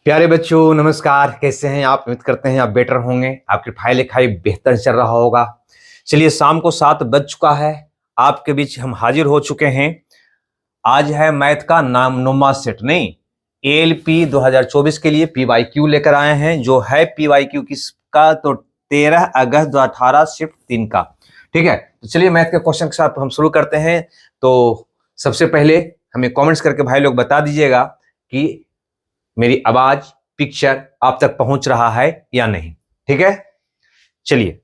प्यारे बच्चों नमस्कार। कैसे हैं आप? उम्मीद करते हैं आप बेटर होंगे, आपकी पढ़ाई लिखाई बेहतर चल रहा होगा। चलिए, शाम को 7 बज चुका है, आपके बीच हम हाजिर हो चुके हैं। आज है मैथ का नामनुमा सेट, नहीं ALP 2024 के लिए PYQ लेकर आए हैं, जो है PYQ किसका? तो 13 अगस्त 2018 शिफ्ट 3 का। ठीक है, तो चलिए मैथ के क्वेश्चन के साथ हम शुरू करते हैं। तो सबसे पहले हमें कमेंट्स करके भाई लोग बता दीजिएगा कि मेरी आवाज पिक्चर आप तक पहुंच रहा है या नहीं। ठीक है, चलिए।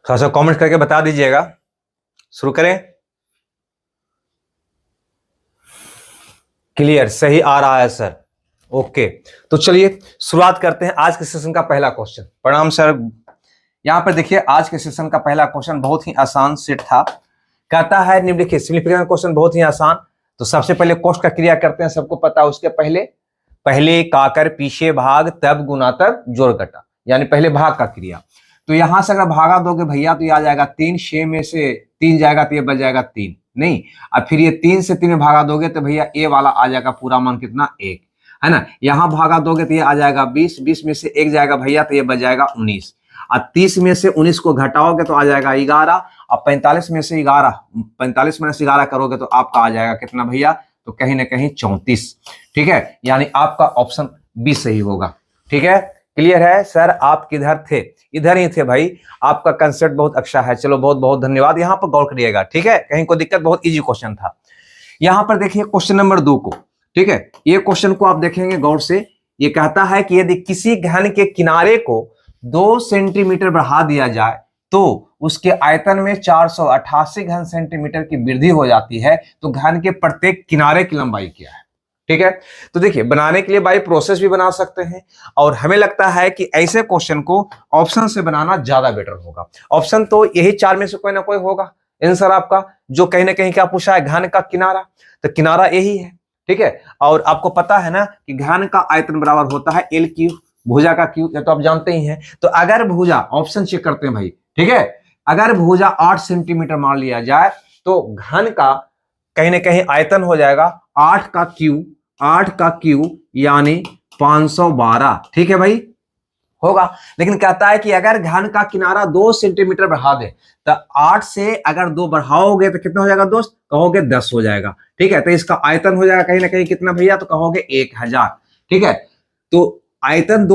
थोड़ा सा कमेंट करके बता दीजिएगा। शुरू करें। क्लियर, सही आ रहा है सर। ओके, तो चलिए शुरुआत करते हैं आज के सेशन का पहला क्वेश्चन। प्रणाम सर। यहां पर देखिए, आज के सेशन का पहला क्वेश्चन बहुत ही आसान सेट था। कहता है निम्नलिखित सिग्निफिकेंट क्वेश्चन बहुत ही आसान। तो सबसे पहले कोष्ठ का क्रिया करते हैं, सबको पता है। उसके पहले काकर पीछे भाग तब गुना तब जोड़ घटा, यानी पहले भाग का क्रिया। तो यहां से अगर भागा दोगे भैया तो ये आ जाएगा 3, 6 में से 3 जाएगा तो ये बच जाएगा 3, नहीं। अब फिर ये 3 से 3 में भागा दोगे तो भैया ए वाला आ जाएगा पूरा मान कितना? 1, है ना। यहां भागा दोगे तो ये आ जाएगा 20, 20 में से 1 जाएगा भैया तो ये बच जाएगा 19। और 30 में से 19 को घटाओगे तो आ जाएगा 11। और 45 में से 11, 45 में से 11 करोगे तो आपका आ जाएगा कितना भैया? तो कहीं ना कहीं 34। ठीक है, यानी आपका ऑप्शन बी सही होगा। ठीक है, क्लियर है सर। आप किधर थे? इधर ही थे भाई। आपका कंसेप्ट बहुत अच्छा है। चलो, बहुत बहुत धन्यवाद। यहां पर गौर करिएगा, ठीक है, कहीं कोई दिक्कत? बहुत इजी क्वेश्चन था। यहां पर देखिए क्वेश्चन नंबर 2 को। ठीक है, ये क्वेश्चन को आप देखेंगे गौर से। ये कहता है कि यदि किसी घन के किनारे को 2 सेंटीमीटर बढ़ा दिया जाए तो उसके आयतन में 488 घन सेंटीमीटर की वृद्धि हो जाती है, तो घन के प्रत्येक किनारे की लंबाई क्या है? ठीक है, तो देखिए, बनाने के लिए बाई प्रोसेस भी बना सकते हैं, और हमें लगता है कि ऐसे क्वेश्चन को ऑप्शन से बनाना ज्यादा बेटर होगा। ऑप्शन तो यही 4 में से कोई ना कोई होगा आंसर आपका, जो कहीं ना कहीं क्या पूछा है? घन का किनारा। तो किनारा यही है। ठीक है, और आपको पता है ना कि घन का आयतन बराबर होता है L क्यूब, भुजा का क्यूब, ये तो आप जानते ही हैं। तो अगर भुजा, ऑप्शन चेक करते हैं भाई, ठीक है, अगर भुजा 8 सेंटीमीटर मान लिया जाए तो घन का कहीं ना कहीं आयतन हो जाएगा 8 का क्यूब यानी 512। ठीक है भाई, होगा। लेकिन कहता है कि अगर घन का किनारा 2 सेंटीमीटर बढ़ा दे तो 8 से अगर 2 बढ़ाओगे तो कितना हो जाएगा दोस्त? कहोगे 10 हो जाएगा। ठीक है, तो इसका आयतन हो जाएगा कहीं ना कहीं कितना भैया? तो कहोगे 1000। ठीक है, तो आयतन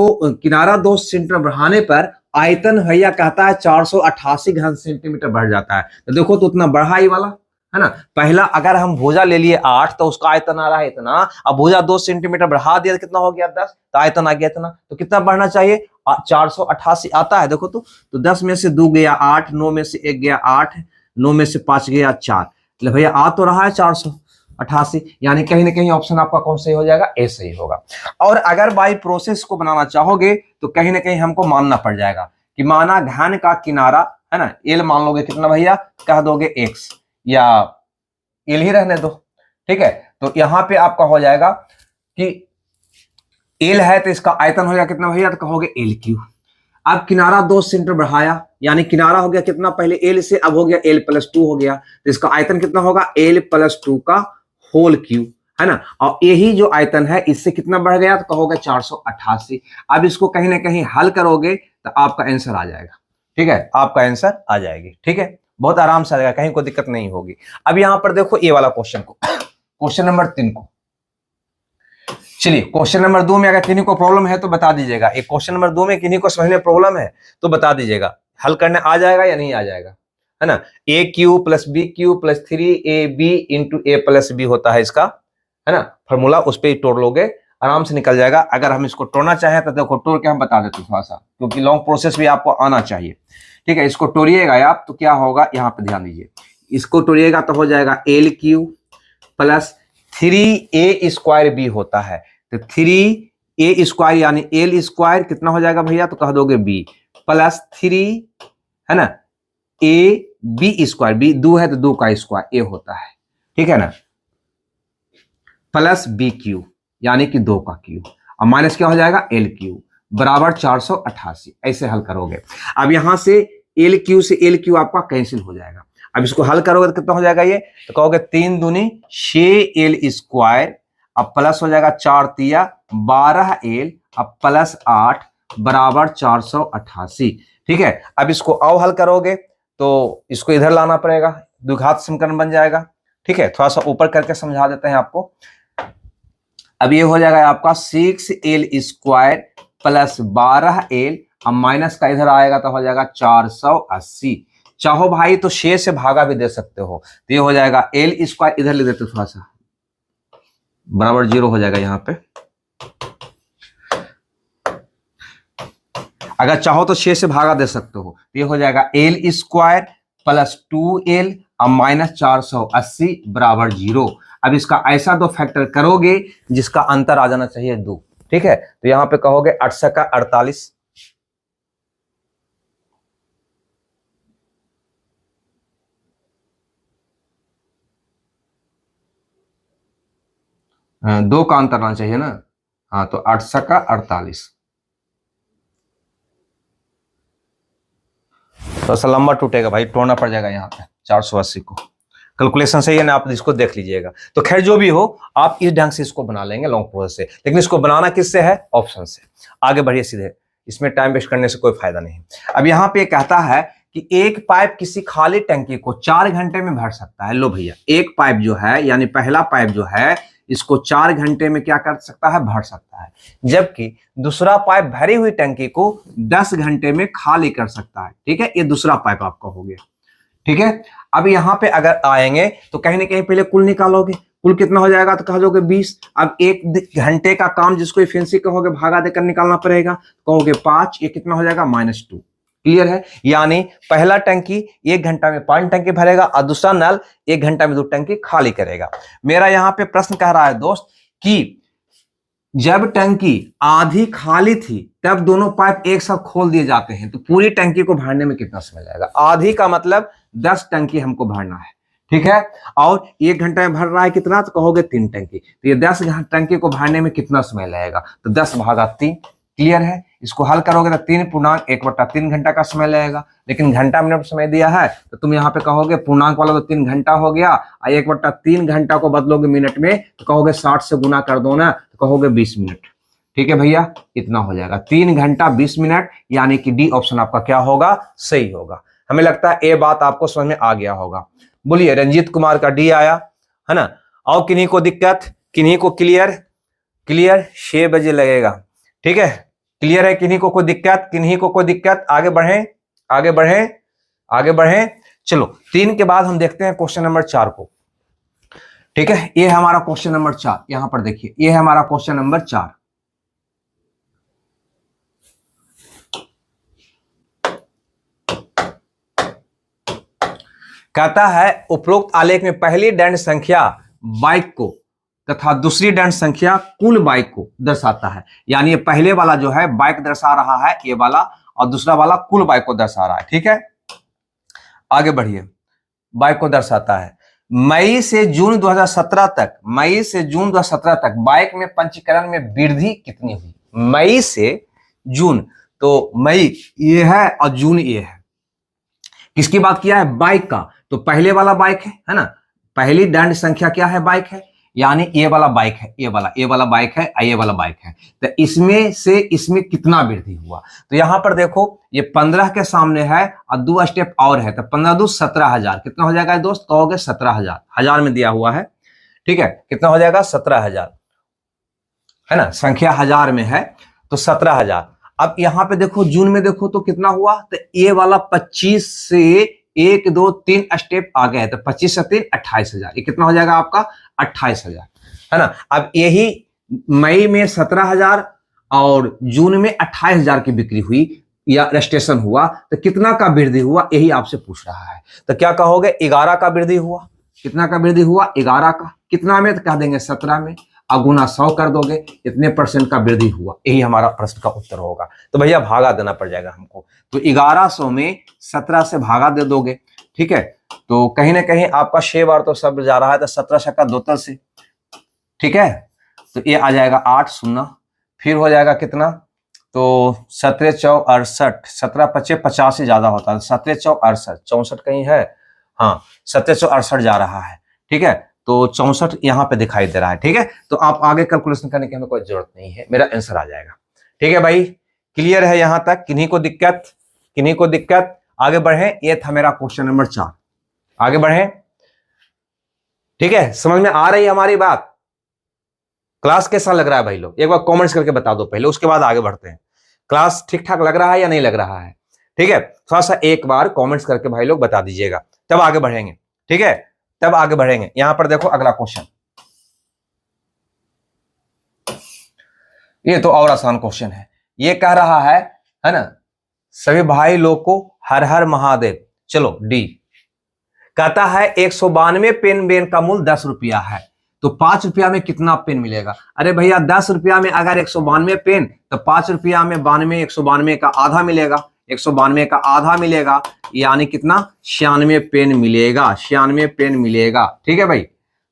किनारा 2 सेंटीमीटर बढ़ाने पर आयतन भैया कहता है 488 घन सेंटीमीटर बढ़ जाता है। तो देखो, तो उतना बढ़ा ही वाला है ना। पहला अगर हम भुजा ले लिए 8 तो उसका आयतन आ रहा है इतना। अब भुजा 2 सेंटीमीटर बढ़ा दिया तो कितना हो गया? 10। तो आयतन आ गया इतना। तो कितना बढ़ना चाहिए? 488 आता है, देखो तो 10 में से 2 गया 8, 9 में से 1 गया 8, 9 में से 5 गया 4। मतलब भैया आ तो रहा है 488, यानी कहीं ना कहीं ऑप्शन आपका कौन सही हो जाएगा? ए सही होगा। और अगर बाई प्रोसेस को बनाना चाहोगे तो कहीं ना कहीं हमको मानना पड़ जाएगा कि माना घन का किनारा है ना, एल मान लोगे कितना भैया? कह दोगे x, या एल ही रहने दो। ठीक है, तो यहां पे आपका हो जाएगा कि एल है तो इसका आयतन हो जाएगा कितना भैया? तो कहोगे एल क्यूब। अब किनारा 2 सेंटीमीटर बढ़ाया, यानी किनारा हो गया कितना? पहले एल से, अब हो गया एल प्लस 2 हो गया, तो इसका आयतन कितना होगा? एल प्लस 2 का होल क्यूब, है ना। और यही जो आयतन है इससे कितना बढ़ गया? तो कहोगे 488। अब इसको कहीं ना कहीं हल करोगे तो आपका आंसर आ जाएगा। ठीक है, आपका आंसर आ जाएगी। ठीक है, बहुत आराम से आ जाएगा, कहीं कोई दिक्कत नहीं होगी। अब यहां पर देखो ये वाला क्वेश्चन को, क्वेश्चन नंबर 3 को। चलिए, क्वेश्चन नंबर 2 में अगर किन्हीं को प्रॉब्लम है तो बता दीजिएगा। एक क्वेश्चन नंबर 2 में किन्हीं को समझने में प्रॉब्लम है तो बता दीजिएगा, हल करने आ जाएगा या नहीं आ जाएगा, है ना। A cube plus b cube plus 3ab into a plus b होता है इसका, है ना, फॉर्मूला। उस पर तोड़ लोगे, आराम से निकल जाएगा। अगर हम इसको तोड़ना चाहें तो देखो तोड़ के हम बता देते थोड़ा सा, क्योंकि लॉन्ग प्रोसेस भी आपको आना चाहिए। ठीक है, इसको तोड़िएगा आप तो क्या होगा, यहाँ पे ध्यान दीजिए। इसको तोड़िएगा तो हो जाएगा L cube plus 3a² B होता है। तो 3a² यानी एल स्क्वायर कितना हो जाएगा भैया? तो कह दोगे बी प्लस 3 है ना ए बी स्क्वायर, बी 2 है तो 2 का स्क्वायर ए होता है, ठीक है ना, प्लस बी क्यू यानी कि 2 का क्यू, और माइनस क्या हो जाएगा एल क्यू बराबर 488। ऐसे हल करोगे। अब यहां से एल क्यू से एल क्यू आपका कैंसिल हो जाएगा। अब इसको हल करोगे तो कितना हो जाएगा ये, तो कहोगे 3 दूनी 6 एल स्क्वायर, अब प्लस हो जाएगा 4 तिया 12 एल, अब प्लस 8 बराबर 488, ठीक है। अब इसको और हल करोगे तो इसको इधर लाना पड़ेगा, द्विघात समीकरण बन जाएगा, ठीक है। थोड़ा सा ऊपर करके समझा देते हैं आपको। अब ये हो जाएगा आपका 6 एल स्क्वायर प्लस 12 एल, अब माइनस का इधर आएगा तो हो जाएगा 480। चाहो भाई तो 6 से भागा भी दे सकते हो, तो ये हो जाएगा एल स्क्वायर, इधर ले देते थोड़ा सा, बराबर 0 हो जाएगा यहाँ पे। अगर चाहो तो 6 से भागा दे सकते हो, तो ये हो जाएगा एल स्क्वायर प्लस 2l अब माइनस 480 बराबर 0। अब इसका ऐसा दो फैक्टर करोगे जिसका अंतर आ जाना चाहिए 2, ठीक है। तो यहां पे कहोगे 8 का 48, दो का अंतर आना चाहिए ना, हाँ, तो 8 का 48, तो सा लंबा टूटेगा भाई, तोड़ना पड़ जाएगा यहाँ पे 480 को। कैलकुलेशन सही है ना, आप इसको देख लीजिएगा। तो खैर जो भी हो, आप इस ढंग से इसको बना लेंगे लॉन्ग प्रोसेस से, लेकिन इसको बनाना किससे है, ऑप्शन से। आगे बढ़िए सीधे, इसमें टाइम वेस्ट करने से कोई फायदा नहीं। अब यहाँ पे कहता है कि एक पाइप किसी खाली टंकी को 4 घंटे में भर सकता है। लो भैया, एक पाइप जो है यानी पहला पाइप जो है इसको 4 घंटे में क्या कर सकता है, भर सकता है, जबकि दूसरा पाइप भरी हुई टंकी को 10 घंटे में खाली कर सकता है, ठीक है। ये दूसरा पाइप आपका हो गया, ठीक है। अब यहाँ पे अगर आएंगे तो कहीं ना कहीं पहले कुल निकालोगे, कुल कितना हो जाएगा, तो कह दोगे 20। अब 1 घंटे का काम जिसको एफिशिएंसी कहोगे भागा देकर निकालना पड़ेगा, कहोगे 5, ये कितना हो जाएगा -2। क्लियर है, यानी पहला टंकी 1 घंटा में 5 टंकी भरेगा और दूसरा नल 1 घंटा में 2 टंकी खाली करेगा। मेरा यहाँ पे प्रश्न कह रहा है दोस्त कि जब टंकी आधी खाली थी तब दोनों पाइप एक साथ खोल दिए जाते हैं, तो पूरी टंकी को भरने में कितना समय लगेगा। आधी का मतलब 10 टंकी हमको भरना है, ठीक है, और 1 घंटा में भर रहा है कितना, तो कहोगे 3 टंकी, तो ये 10 टंकी को भरने में कितना समय लगेगा, तो 10 भागा 3। क्लियर है, इसको हल करोगे तो 3.1/3 घंटा का समय लगेगा, लेकिन घंटा मिनट समय दिया है तो तुम यहाँ पे कहोगे पूर्णांक वाला तो 3 घंटा हो गया, और 1/3 घंटा को बदलोगे मिनट में तो कहोगे 60 से गुना कर दो ना, तो कहोगे 20 मिनट। ठीक है भैया, इतना हो जाएगा 3 घंटा 20 मिनट, यानी कि डी ऑप्शन आपका क्या होगा, सही होगा। हमें लगता है ये बात आपको समझ में आ गया होगा। बोलिए, रंजीत कुमार का डी आया है ना। और किन्हीं को दिक्कत, किन्हीं को क्लियर, क्लियर 6 बजे लगेगा, ठीक है, क्लियर है, किन्हीं को कोई दिक्कत, किन्हीं को कोई दिक्कत, आगे बढ़ें, आगे बढ़ें, आगे बढ़ें। चलो 3 के बाद हम देखते हैं क्वेश्चन नंबर 4 को, ठीक है। ये है हमारा क्वेश्चन नंबर 4, यहां पर देखिए, ये है हमारा क्वेश्चन नंबर 4। कहता है उपरोक्त आलेख में पहली दंड संख्या बाइक को तथा दूसरी दंड संख्या कुल बाइक को दर्शाता है। यानी ये पहले वाला जो है बाइक दर्शा रहा है ये वाला, और दूसरा वाला कुल बाइक को दर्शा रहा है, ठीक है। आगे बढ़िए, बाइक को दर्शाता है। मई से जून 2017 तक, मई से जून 2017 तक बाइक में पंजीकरण में वृद्धि कितनी हुई। मई से जून, तो मई ये है और जून ये है। किसकी बात किया है, बाइक का, तो पहले वाला बाइक है ना, पहली दंड संख्या क्या है, बाइक है, यानी ये वाला बाइक है, ये वाला बाइक है, ये वाला बाइक है, तो इसमें से इसमें कितना वृद्धि हुआ। तो यहां पर देखो ये 15 के सामने है और 2 स्टेप और है, तो 15 2 17,000, कितना हो जाएगा दोस्त, कहोगे 17,000, हजार में दिया हुआ है, ठीक है, कितना हो जाएगा 17,000 है ना, संख्या हजार में है तो 17,000। अब यहां पे देखो जून में देखो तो कितना हुआ, तो ये वाला 25 से 1 2 3 स्टेप आ गए, तो 25 से 3 28,000, ये कितना हो जाएगा आपका 28,000 है ना। अब यही मई में 17,000 और जून में 28,000 की बिक्री हुई या रजिस्ट्रेशन हुआ, तो कितना का वृद्धि हुआ, यही आपसे पूछ रहा है। तो क्या कहोगे, 11 का वृद्धि हुआ। कितना का वृद्धि हुआ, 11 का। कितना में, तो कह देंगे 17 में। गुना 100 कर दोगे, इतने % का वृद्धि हुआ, यही हमारा प्रश्न का उत्तर होगा। तो भैया भागा देना पड़ जाएगा हमको, तो 1100 में 17 से भागा दे दोगे, ठीक है। तो कहीं ना कहीं आपका 6 बार तो सब जा रहा है, तो 17 छक्का 2 से, ठीक है। तो ये आ जाएगा 8 शून्य, फिर हो जाएगा कितना, तो 17 चौक 68, 17 पचे 50 से ज्यादा होता है, 17 चौक 68, 64 कहीं है, हाँ 17 चौक 68 जा रहा है, ठीक है। तो 64 यहाँ पे दिखाई दे रहा है, ठीक है। तो आप आगे कैलकुलेशन करने की हमें कोई जरूरत नहीं है, मेरा आंसर आ जाएगा, ठीक है भाई। क्लियर है यहां तक, किन्हीं को दिक्कत, किन्हीं को दिक्कत? आगे बढ़े, ये था मेरा क्वेश्चन नंबर 4, आगे बढ़े, ठीक है। समझ में आ रही है हमारी बात? क्लास कैसा लग रहा है भाई लोग, एक बार कमेंट्स करके बता दो पहले, उसके बाद आगे बढ़ते हैं। क्लास ठीक ठाक लग रहा है या नहीं लग रहा है? ठीक है, थोड़ा सा एक बार कमेंट्स करके भाई लोग बता दीजिएगा, तब आगे बढ़ेंगे, ठीक है, तब आगे बढ़ेंगे। यहां पर देखो अगला क्वेश्चन, ये तो और आसान क्वेश्चन है। ये कह रहा है ना, सभी भाई लोग को हर हर महादेव। चलो डी कहता है 192 पेन बेन का मूल्य 10 रुपया है, तो 5 रुपया में कितना पेन मिलेगा? अरे भैया 10 रुपया में अगर 192 पेन, तो 5 रुपया में 92, 192 का आधा मिलेगा, 192 का आधा मिलेगा, यानी कितना, 96 पेन मिलेगा, 96 पेन मिलेगा, ठीक है भाई।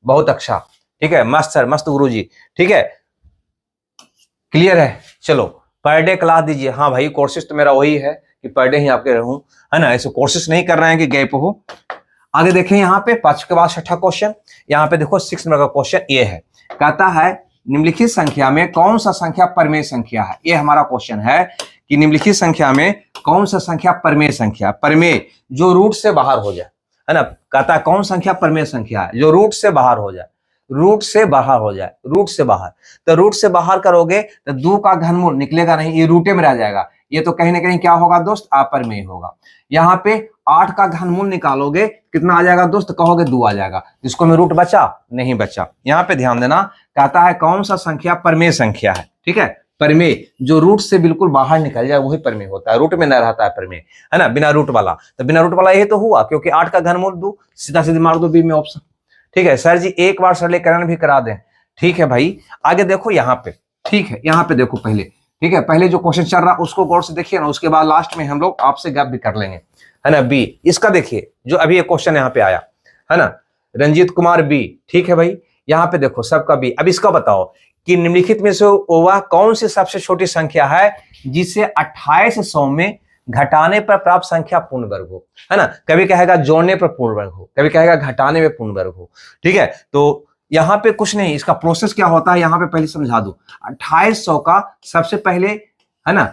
बहुत अच्छा, ठीक है, मस्त सर, मस्त गुरुजी, ठीक है, क्लियर है। चलो पर डे क्लास दीजिए। हाँ भाई, कोर्सेज तो मेरा वही है कि पर डे ही आपके रहूं, है ना, ऐसे कोर्सेज नहीं कर रहे हैं कि गैप हो। आगे देखें, यहाँ पे 5 के बाद 6ठा क्वेश्चन, यहाँ पे देखो 6 नंबर का क्वेश्चन ये है, कहता है निम्नलिखित संख्या में कौन सा संख्या परमेय संख्या है। ये हमारा क्वेश्चन है कि निम्नलिखित संख्या में कौन सा संख्या परमेय संख्या, परमेय जो रूट से बाहर हो जाए, है ना। कहता है कौन संख्या परमेय संख्या है जो रूट से बाहर हो जाए, रूट से बाहर हो जाए, रूट से बाहर। तो रूट से बाहर करोगे तो 2 का घनमूल निकलेगा नहीं, ये रूटे में रह जाएगा, ये तो कहीं ना कहीं क्या होगा दोस्त, अपरमेय होगा। यहाँ पे 8 का घनमूल निकालोगे कितना आ जाएगा दोस्त, कहोगे 2 आ जाएगा, इसको में रूट बचा नहीं बचा। यहाँ पे ध्यान देना, कहता है कौन सा संख्या परमेय संख्या है, ठीक है। परमेय जो रूट से बिल्कुल बाहर निकल जाए वही परमेय होता है, रूट में न रहता है परमेय, है ना, बिना रूट वाला। तो बिना रूट वाला ये तो हुआ, क्योंकि 8 का घनमूल 2, सीधा सीधी मार दो बी में ऑप्शन, ठीक है। सर जी एक बार सरलीकरण भी करा दें, ठीक है भाई। आगे देखो यहाँ पे, ठीक है, यहाँ पे देखो पहले, ठीक है, पहले जो क्वेश्चन चल रहा है उसको गौर से देखिए ना, उसके बाद लास्ट में हम लोग आपसे गप भी कर लेंगे, है ना। बी इसका देखिए, जो अभी ये क्वेश्चन यहाँ पे आया है ना, रंजीत कुमार बी, ठीक है भाई। यहाँ पे देखो सबका बी। अब इसका बताओ कि निम्नलिखित में से वह कौन सी सबसे छोटी संख्या है जिसे 2800 में घटाने पर प्राप्त संख्या पूर्ण वर्ग हो, है ना। कभी कहेगा जोड़ने पर पूर्ण वर्ग हो, कभी कहेगा घटाने में पूर्ण वर्ग हो, ठीक है। तो यहाँ पे कुछ नहीं, इसका प्रोसेस क्या होता है यहाँ पे पहले समझा दूं। 2800 का सबसे पहले, है ना,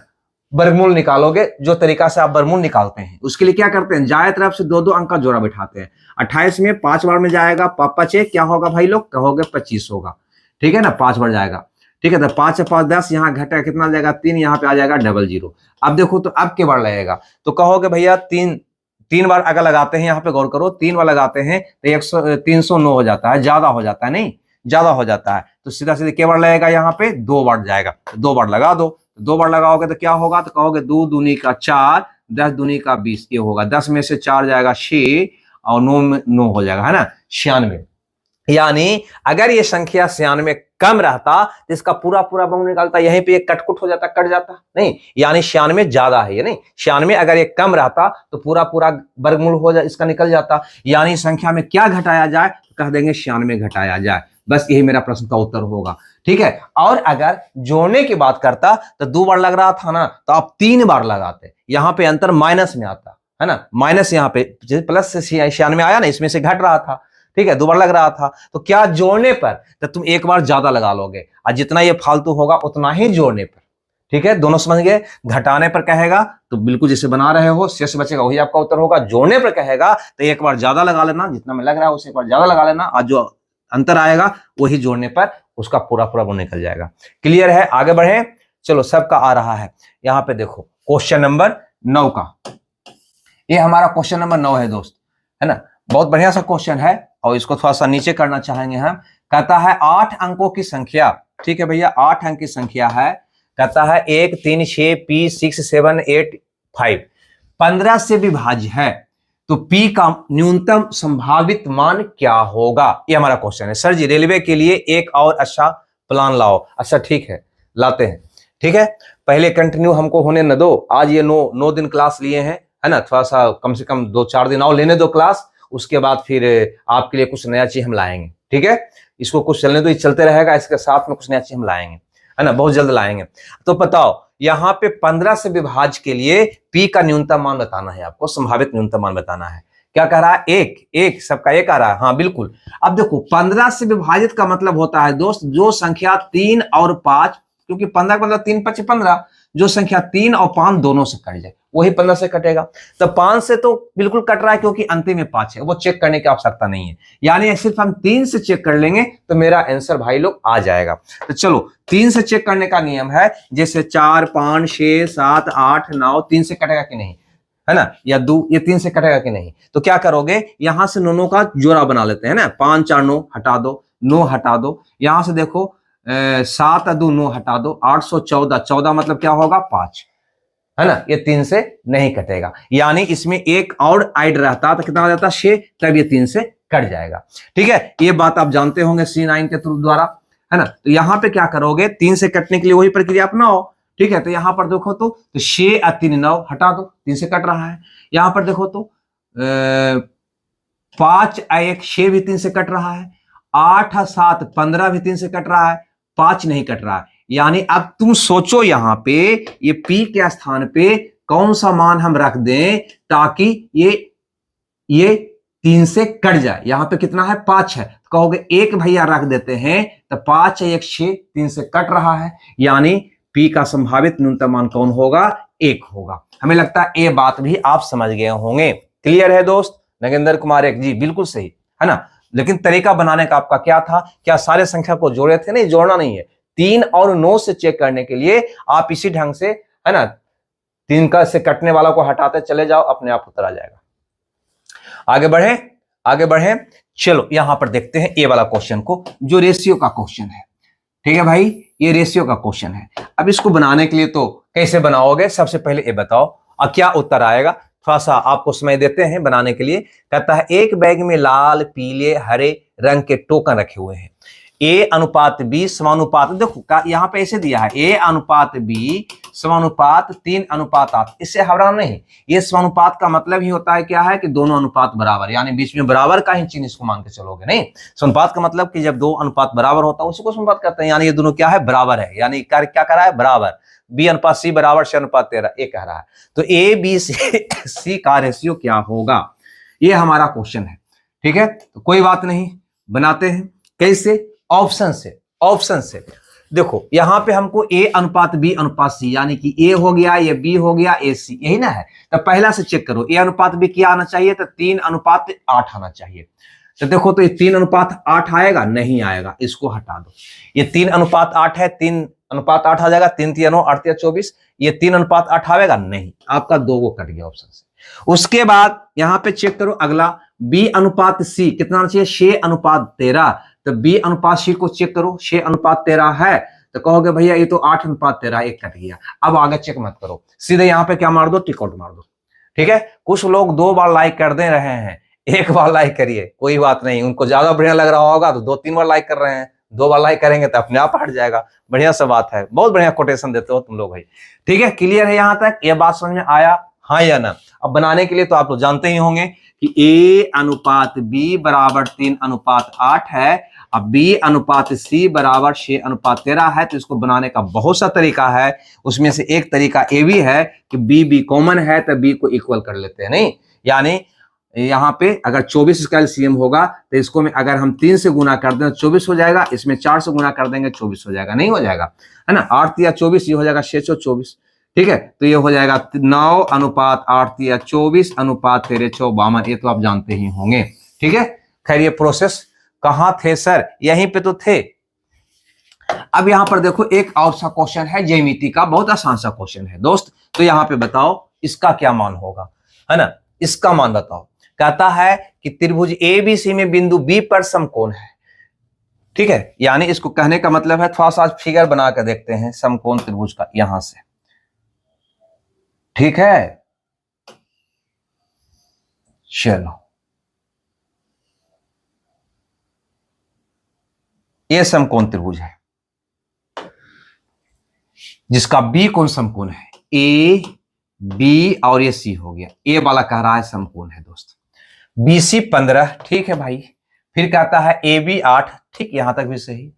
वर्गमूल निकालोगे, जो तरीका से आप वर्गमूल निकालते हैं उसके लिए क्या करते हैं, जाए तरफ से 2-2 अंक का जोड़ा बिठाते हैं। 28 में 5 बार में जाएगा, 5 क्या होगा भाई लोग, कहोगे 25 होगा, ठीक है ना, 5 बार जाएगा, ठीक है। तो 5 से 5 10, यहाँ घटा कितना जाएगा 3, यहाँ पे आ जाएगा 00। अब देखो तो अब के बार लगेगा, तो कहोगे भैया 3 बार अगर लगाते हैं, यहाँ पे गौर करो, 3 बार लगाते हैं तो 309 हो जाता है, ज्यादा हो जाता है, नहीं ज्यादा हो जाता है। तो सीधा सीधे के बार लगेगा, यहाँ पे 2 बार जाएगा, 2 बार लगा दो, 2 बार लगाओगे तो क्या होगा, तो कहोगे 2 दूनी का 4, 10 दूनी का 20, ये होगा। 10 में से 4 जाएगा 6 और 9 में 9 हो जाएगा, है ना, 96। यानी अगर ये संख्या 96 कम रहता तो इसका पूरा पूरा वर्गमूल निकालता, यहीं पे एक कटकुट हो जाता, कट जाता नहीं, यानी 96 ज्यादा है, ये नहीं 96 अगर ये कम रहता तो पूरा पूरा वर्गमूल हो जाए, इसका निकल जाता। यानी संख्या में क्या घटाया जाए, कह देंगे 96 घटाया जाए, बस यही मेरा प्रश्न का उत्तर होगा, ठीक है। और अगर जोड़ने की बात करता तो 2 बार लग रहा था ना, तो आप 3 बार लगाते, यहाँ पे अंतर माइनस में आता, है ना, माइनस यहाँ पे प्लस से 96 आया ना, इसमें से घट रहा था, ठीक है, 2 बार लग रहा था। तो क्या जोड़ने पर तो तुम 1 बार ज्यादा लगा लोगे, और जितना ये फालतू होगा उतना ही जोड़ने पर, ठीक है, दोनों समझ गए। घटाने पर कहेगा तो बिल्कुल जैसे बना रहे हो, शेष बचेगा वही आपका उत्तर होगा। जोड़ने पर कहेगा तो 1 बार ज्यादा लगा लेना, जितना में लग रहा है उसे 1 बार ज्यादा लगा लेना, और जो अंतर आएगा वही जोड़ने पर उसका पूरा पूरा वो निकल जाएगा। क्लियर है, आगे बढ़े। चलो सबका आ रहा है। यहाँ पे देखो क्वेश्चन नंबर 9 का, ये हमारा क्वेश्चन नंबर 9 है दोस्त, है ना, बहुत बढ़िया सा क्वेश्चन है, और इसको थोड़ा सा नीचे करना चाहेंगे हम। कहता है 8 अंकों की संख्या, ठीक है भैया, 8 अंक की संख्या है। कहता है 1 3 6 P 6 7 8 5 15 से विभाज्य है, तो P का न्यूनतम संभावित मान क्या होगा, ये हमारा क्वेश्चन है। सर जी रेलवे के लिए एक और अच्छा प्लान लाओ। अच्छा ठीक है, लाते हैं। ठीक है, पहले कंटिन्यू हमको होने न दो। आज ये 9 दिन क्लास लिए हैं, है ना, थोड़ा सा कम से कम 2-4 दिन और लेने दो क्लास, उसके बाद फिर आपके लिए कुछ नया चीज हम लाएंगे। ठीक है, इसको कुछ चलने दो, ये चलते रहेगा, इसके साथ में कुछ नया चीज हम लाएंगे, है ना, बहुत जल्द लाएंगे। तो बताओ यहाँ पे 15 से विभाज्य के लिए पी का न्यूनतम मान बताना है आपको, संभावित न्यूनतम मान बताना है। क्या कह रहा है? एक सबका एक आ रहा है। हाँ बिल्कुल। अब देखो 15 से विभाजित का मतलब होता है दोस्त, जो संख्या 3 और 5, क्योंकि 15 का मतलब 3 5 15, जो संख्या 3 और 5 दोनों से कट जाए वही 15 से कटेगा। तो 5 से तो बिल्कुल कट रहा है क्योंकि अंतिम में 5 है, वो चेक करने की आवश्यकता नहीं है। यानी सिर्फ हम 3 से चेक कर लेंगे तो मेरा आंसर भाई लोग आ जाएगा। तो चलो 3 से चेक करने का नियम है, जैसे 4 5 6 7 8 9, 3 से कटेगा कि नहीं, है ना, या 2, ये 3 से कटेगा कि नहीं। तो क्या करोगे, यहां से नोनों का जोड़ा बना लेते हैं ना, 5 4 9 हटा दो, 9 हटा दो, यहां से देखो 7 2 9 हटा दो, 814, 14 मतलब क्या होगा 5, है ना, ये 3 से नहीं कटेगा। यानी इसमें एक और ऐड रहता तो कितना हो जाता 6, तब ये 3 से कट जाएगा। ठीक है, ये बात आप जानते होंगे C9 के थ्रू द्वारा, है ना। तो यहां पे क्या करोगे, 3 से कटने के लिए वही प्रक्रिया अपनाओ। ठीक है, तो यहां पर देखो तो 6 और 3 9 हटा दो, 3 से कट रहा है। यहां पर देखो तो 5 और 1 6 भी 3 से कट रहा है, 8 और 7 15 भी 3 से कट रहा है, 5 नहीं कट रहा है। यानी अब तुम सोचो यहां पे ये P के स्थान पे कौन सा मान हम रख दें ताकि ये 3 से कट जाए। यहां पे कितना है 5 है, तो कहोगे 1 भैया रख देते हैं, तो 5 1 6, 3 से कट रहा है, यानी P का संभावित न्यूनतम मान कौन होगा, 1 होगा। हमें लगता है ये बात भी आप समझ गए होंगे। क्लियर है दोस्त? नगेंद्र कुमार एक जी बिल्कुल सही, है ना। लेकिन तरीका बनाने का आपका क्या था, क्या सारे संख्या को जोड़े थे? नहीं, जोड़ना नहीं है। 3 और 9 से चेक करने के लिए आप इसी ढंग से, है ना, 3 का से कटने वाला को हटाते चले जाओ, अपने आप उत्तर आ जाएगा। आगे बढ़े, आगे बढ़े। चलो यहां पर देखते हैं ए वाला क्वेश्चन को, जो रेशियो का क्वेश्चन है। ठीक है भाई, ये रेशियो का क्वेश्चन है। अब इसको बनाने के लिए तो कैसे बनाओगे, सबसे पहले ये बताओ और क्या उत्तर आएगा। थोड़ा सा आपको समय देते हैं बनाने के लिए। कहता है एक बैग में लाल पीले हरे रंग के टोकन रखे हुए हैं, A अनुपात B समानुपात, देखो यहां पे ऐसे दिया है A अनुपात B समानुपात 3 अनुपात 8, इससे घबराना नहीं। ये समानुपात का मतलब ही होता है क्या है कि दोनों अनुपात बराबर, यानी बीच में बराबर का ही चिन्ह इसको मान के चलोगे। नहीं, समानुपात का मतलब कि जब 2 अनुपात बराबर होता है उसको समानुपात कहते हैं, यानी ये दोनों क्या है, बराबर है। यानी कार्य क्या कर रहा है, बराबर। B अनुपात C बराबर C अनुपात 13, ये कह रहा है। तो A B C का रेशियो क्या होगा, ये हमारा क्वेश्चन है। ठीक है, तो कोई बात नहीं, बनाते हैं। कैसे? ऑप्शन से। ऑप्शन से देखो यहां पे हमको A अनुपात B अनुपात C, यानी कि A हो गया, ये B हो गया, A C, यही ना है। तो पहला से चेक करो, A अनुपात B क्या आना चाहिए, तो 3 अनुपात 8 आना चाहिए। तो देखो तो ये 3 अनुपात 8 आएगा, नहीं आएगा, इसको हटा दो। ये 3 अनुपात 8 है, 3 अनुपात 8 आ जाएगा, 3 3 9 8 3 24, ये 3 अनुपात 8 आएगा, नहीं, आपका 2 को कट गया ऑप्शन से। उसके बाद यहां पे चेक करो अगला, B अनुपात C कितना आना चाहिए, 6 अनुपात 13, तो B अनुपात C को चेक करो, 6 अनुपात 13 है, तो कहोगे भैया ये तो 8 अनुपात 13, एक कट गया। अब आगे चेक मत करो, सीधे यहां पे क्या मार दो, टिक आउट मार दो। ठीक है, कुछ लोग 2 बार लाइक कर दे रहे हैं, 1 बार लाइक करिए, कोई बात नहीं, उनको ज्यादा बढ़िया लग रहा होगा तो 2-3 बार लाइक कर रहे हैं, 2 बार लाइक करेंगे तो अपने आप हट जाएगा। बढ़िया सा बात है, बहुत बढ़िया कोटेशन देते हो तुम लोग भाई। ठीक है, क्लियर है यहां तक, ये बात समझ में आया, हाँ या ना? अब बनाने के लिए तो आप लोग जानते ही होंगे कि A अनुपात B बराबर 3 अनुपात 8 है, अब B अनुपात C बराबर 6 अनुपात 13 है। तो इसको बनाने का बहुत सा तरीका है, उसमें से एक तरीका ये भी है कि B कॉमन है तो B को इक्वल कर लेते हैं। नहीं, यानी यहाँ पे अगर 24 इसका एलसीएम होगा तो इसको में अगर हम 3 से गुना कर दें 24 हो जाएगा, इसमें 4 से गुना कर देंगे 24 हो जाएगा, नहीं हो जाएगा, है ना। 8 या 24, ये हो जाएगा 6 24। ठीक है, तो ये हो जाएगा 9 अनुपात 8 या 24 अनुपात 13 52, ये तो आप जानते ही होंगे। ठीक है, खैर ये प्रोसेस कहां थे सर, यहीं पे तो थे। अब यहां पर देखो एक और सा क्वेश्चन है ज्यामिति का, बहुत आसान सा क्वेश्चन है दोस्त। तो यहां पे बताओ इसका क्या मान होगा, है ना, इसका मान बताओ। कहता है कि त्रिभुज ABC में बिंदु B पर समकोण है। ठीक है, यानी इसको कहने का मतलब है, थोड़ा सा फिगर बना कर देखते हैं समकोण त्रिभुज का यहां से। ठीक है, चलो ये समकोण त्रिभुज है। जिसका बी कोण समकोण है, ए बी और ये सी हो गया, ए वाला कह रहा है समकोण है दोस्त। बीसी 15, ठीक है भाई। फिर कहता है ए बी 8, ठीक, यहां तक भी सही।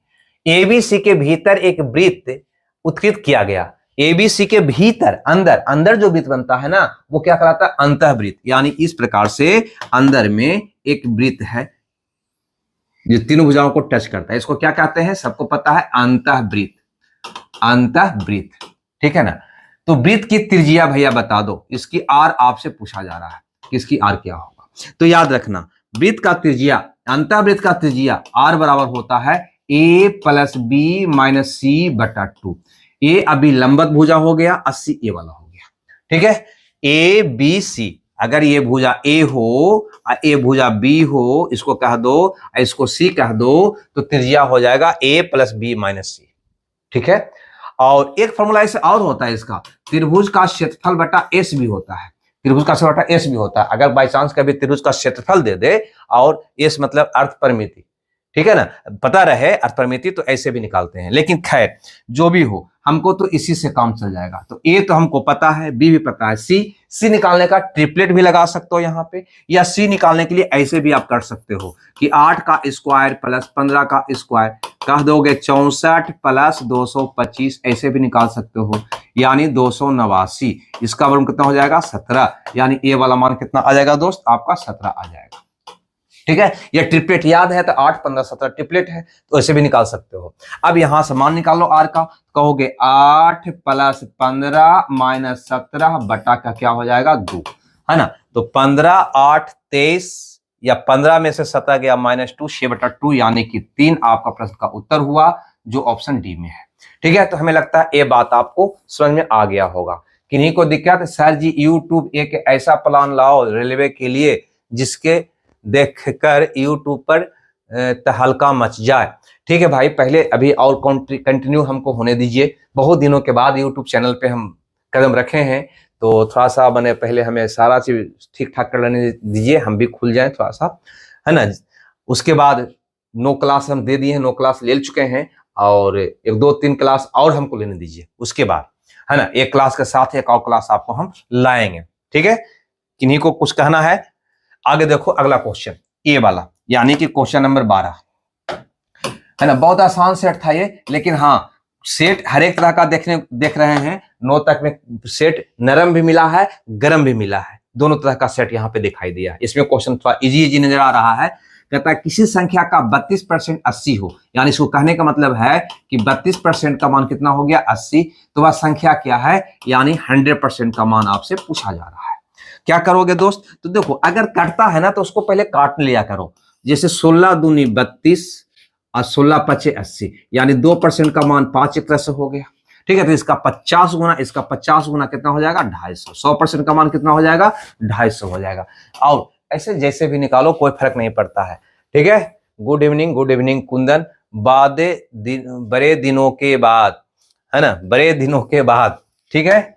ए बी सी के भीतर एक वृत्त उत्कृत किया गया। ए बी सी के भीतर, अंदर अंदर जो वृत्त बनता है ना, वो क्या कहलाता है, अंतःवृत्त। यानी इस प्रकार से अंदर में एक वृत्त है जो तीनों भुजाओं को टच करता है, इसको क्या कहते हैं, सबको पता है, अंतःवृत्त। अंतःवृत्त, ठीक है ना। तो वृत्त की त्रिज्या भैया बता दो, इसकी आर आपसे पूछा जा रहा है कि इसकी आर क्या होगा। तो याद रखना, वृत्त का त्रिज्या, अंतःवृत्त का त्रिज्या आर बराबर होता है ए प्लस बी माइनस सी बटा 2। ए अभी लंबवत भुजा हो गया, 80 ए वाला हो गया, ठीक है। ए बी सी, अगर ये भुजा ए हो, ए भुजा बी हो, इसको कह दो, इसको सी कह दो, तो त्रिज्या हो जाएगा ए प्लस बी माइनस सी, ठीक है। और एक फॉर्मूला ऐसे और होता है इसका, त्रिभुज का क्षेत्रफल बटा एस भी होता है, त्रिभुज का क्षेत्रफल बटा एस भी होता है। अगर बाई चांस कभी त्रिभुज का क्षेत्रफल दे दे और एस मतलब अर्थ परिमिति, ठीक है ना, पता रहे अर्थ परिमिति, तो ऐसे भी निकालते हैं। लेकिन खैर जो भी हो, हमको तो इसी से काम चल जाएगा। तो ए तो हमको पता है, बी भी पता है, सी निकालने का ट्रिपलेट भी लगा सकते हो यहाँ पे, या सी निकालने के लिए ऐसे भी आप कर सकते हो कि 8 का स्क्वायर प्लस 15 का स्क्वायर कह दोगे 64 प्लस 225, ऐसे भी निकाल सकते हो, यानी 289। इसका वर्ग कितना हो जाएगा, 17, यानी ए वाला मान कितना आ जाएगा दोस्त, आपका 17 आ जाएगा, ठीक है। ये ट्रिपलेट याद है तो 8 15 17 ट्रिपलेट है, तो ऐसे भी निकाल सकते हो। अब यहां से मान निकाल लो आर का, कहोगे 8 प्लस 15 माइनस 17 बटा का क्या हो जाएगा, 2, है ना। तो 15 8 23, या 15 में से 17 गया माइनस 2, 6 बटा 2, यानी कि 3 आपका प्रश्न का उत्तर हुआ, जो ऑप्शन डी में है, ठीक है। तो हमें लगता है ये बात आपको समझ में आ गया होगा। किन्हीं को दिक्कत, सर जी यूट्यूब एक ऐसा प्लान लाओ रेलवे के लिए जिसके देखकर यूट्यूब पर तहलका मच जाए, ठीक है भाई। पहले अभी और कंटिन्यू हमको होने दीजिए, बहुत दिनों के बाद यूट्यूब चैनल पे हम कदम रखे हैं, तो थोड़ा सा मैंने पहले हमें सारा चीज ठीक ठाक कर लेने दीजिए, हम भी खुल जाएं थोड़ा सा, है ना। उसके बाद 9 क्लास हम दे दिए हैं, 9 क्लास ले चुके हैं, और 1 2 3 क्लास और हमको लेने दीजिए, उसके बाद, है ना, 1 क्लास के साथ एक और क्लास आपको हम लाएंगे, ठीक है। किन्हीं को कुछ कहना है? आगे देखो अगला क्वेश्चन, ए वाला, यानी कि क्वेश्चन नंबर 12, है ना। बहुत आसान सेट था ये, लेकिन हाँ, सेट हर एक तरह का देख रहे हैं, 9 तक में सेट नरम भी मिला है, गरम भी मिला है, दोनों तरह का सेट यहाँ पे दिखाई दिया है। इसमें क्वेश्चन थोड़ा इजी नजर आ रहा है। कहता है किसी संख्या का 32% 80 हो, यानी इसको कहने का मतलब है कि 32% का मान कितना हो गया, 80, तो वह संख्या क्या है, यानी 100% का मान आपसे पूछा जा रहा है। क्या करोगे दोस्त, तो देखो अगर कटता है ना तो उसको पहले काट लिया करो, जैसे 16 दूनी 32 और 16 पचे 80, यानी 2% का मान 5 एक तरह से हो गया, ठीक है। तो इसका 50 गुना, इसका 50 गुना कितना हो जाएगा, 250। 100% का मान कितना हो जाएगा, 250 हो जाएगा। और ऐसे जैसे भी निकालो कोई फर्क नहीं पड़ता है, ठीक है। गुड इवनिंग कुंदन, बड़े दिनों के बाद, है ना, बड़े दिनों के बाद, ठीक है।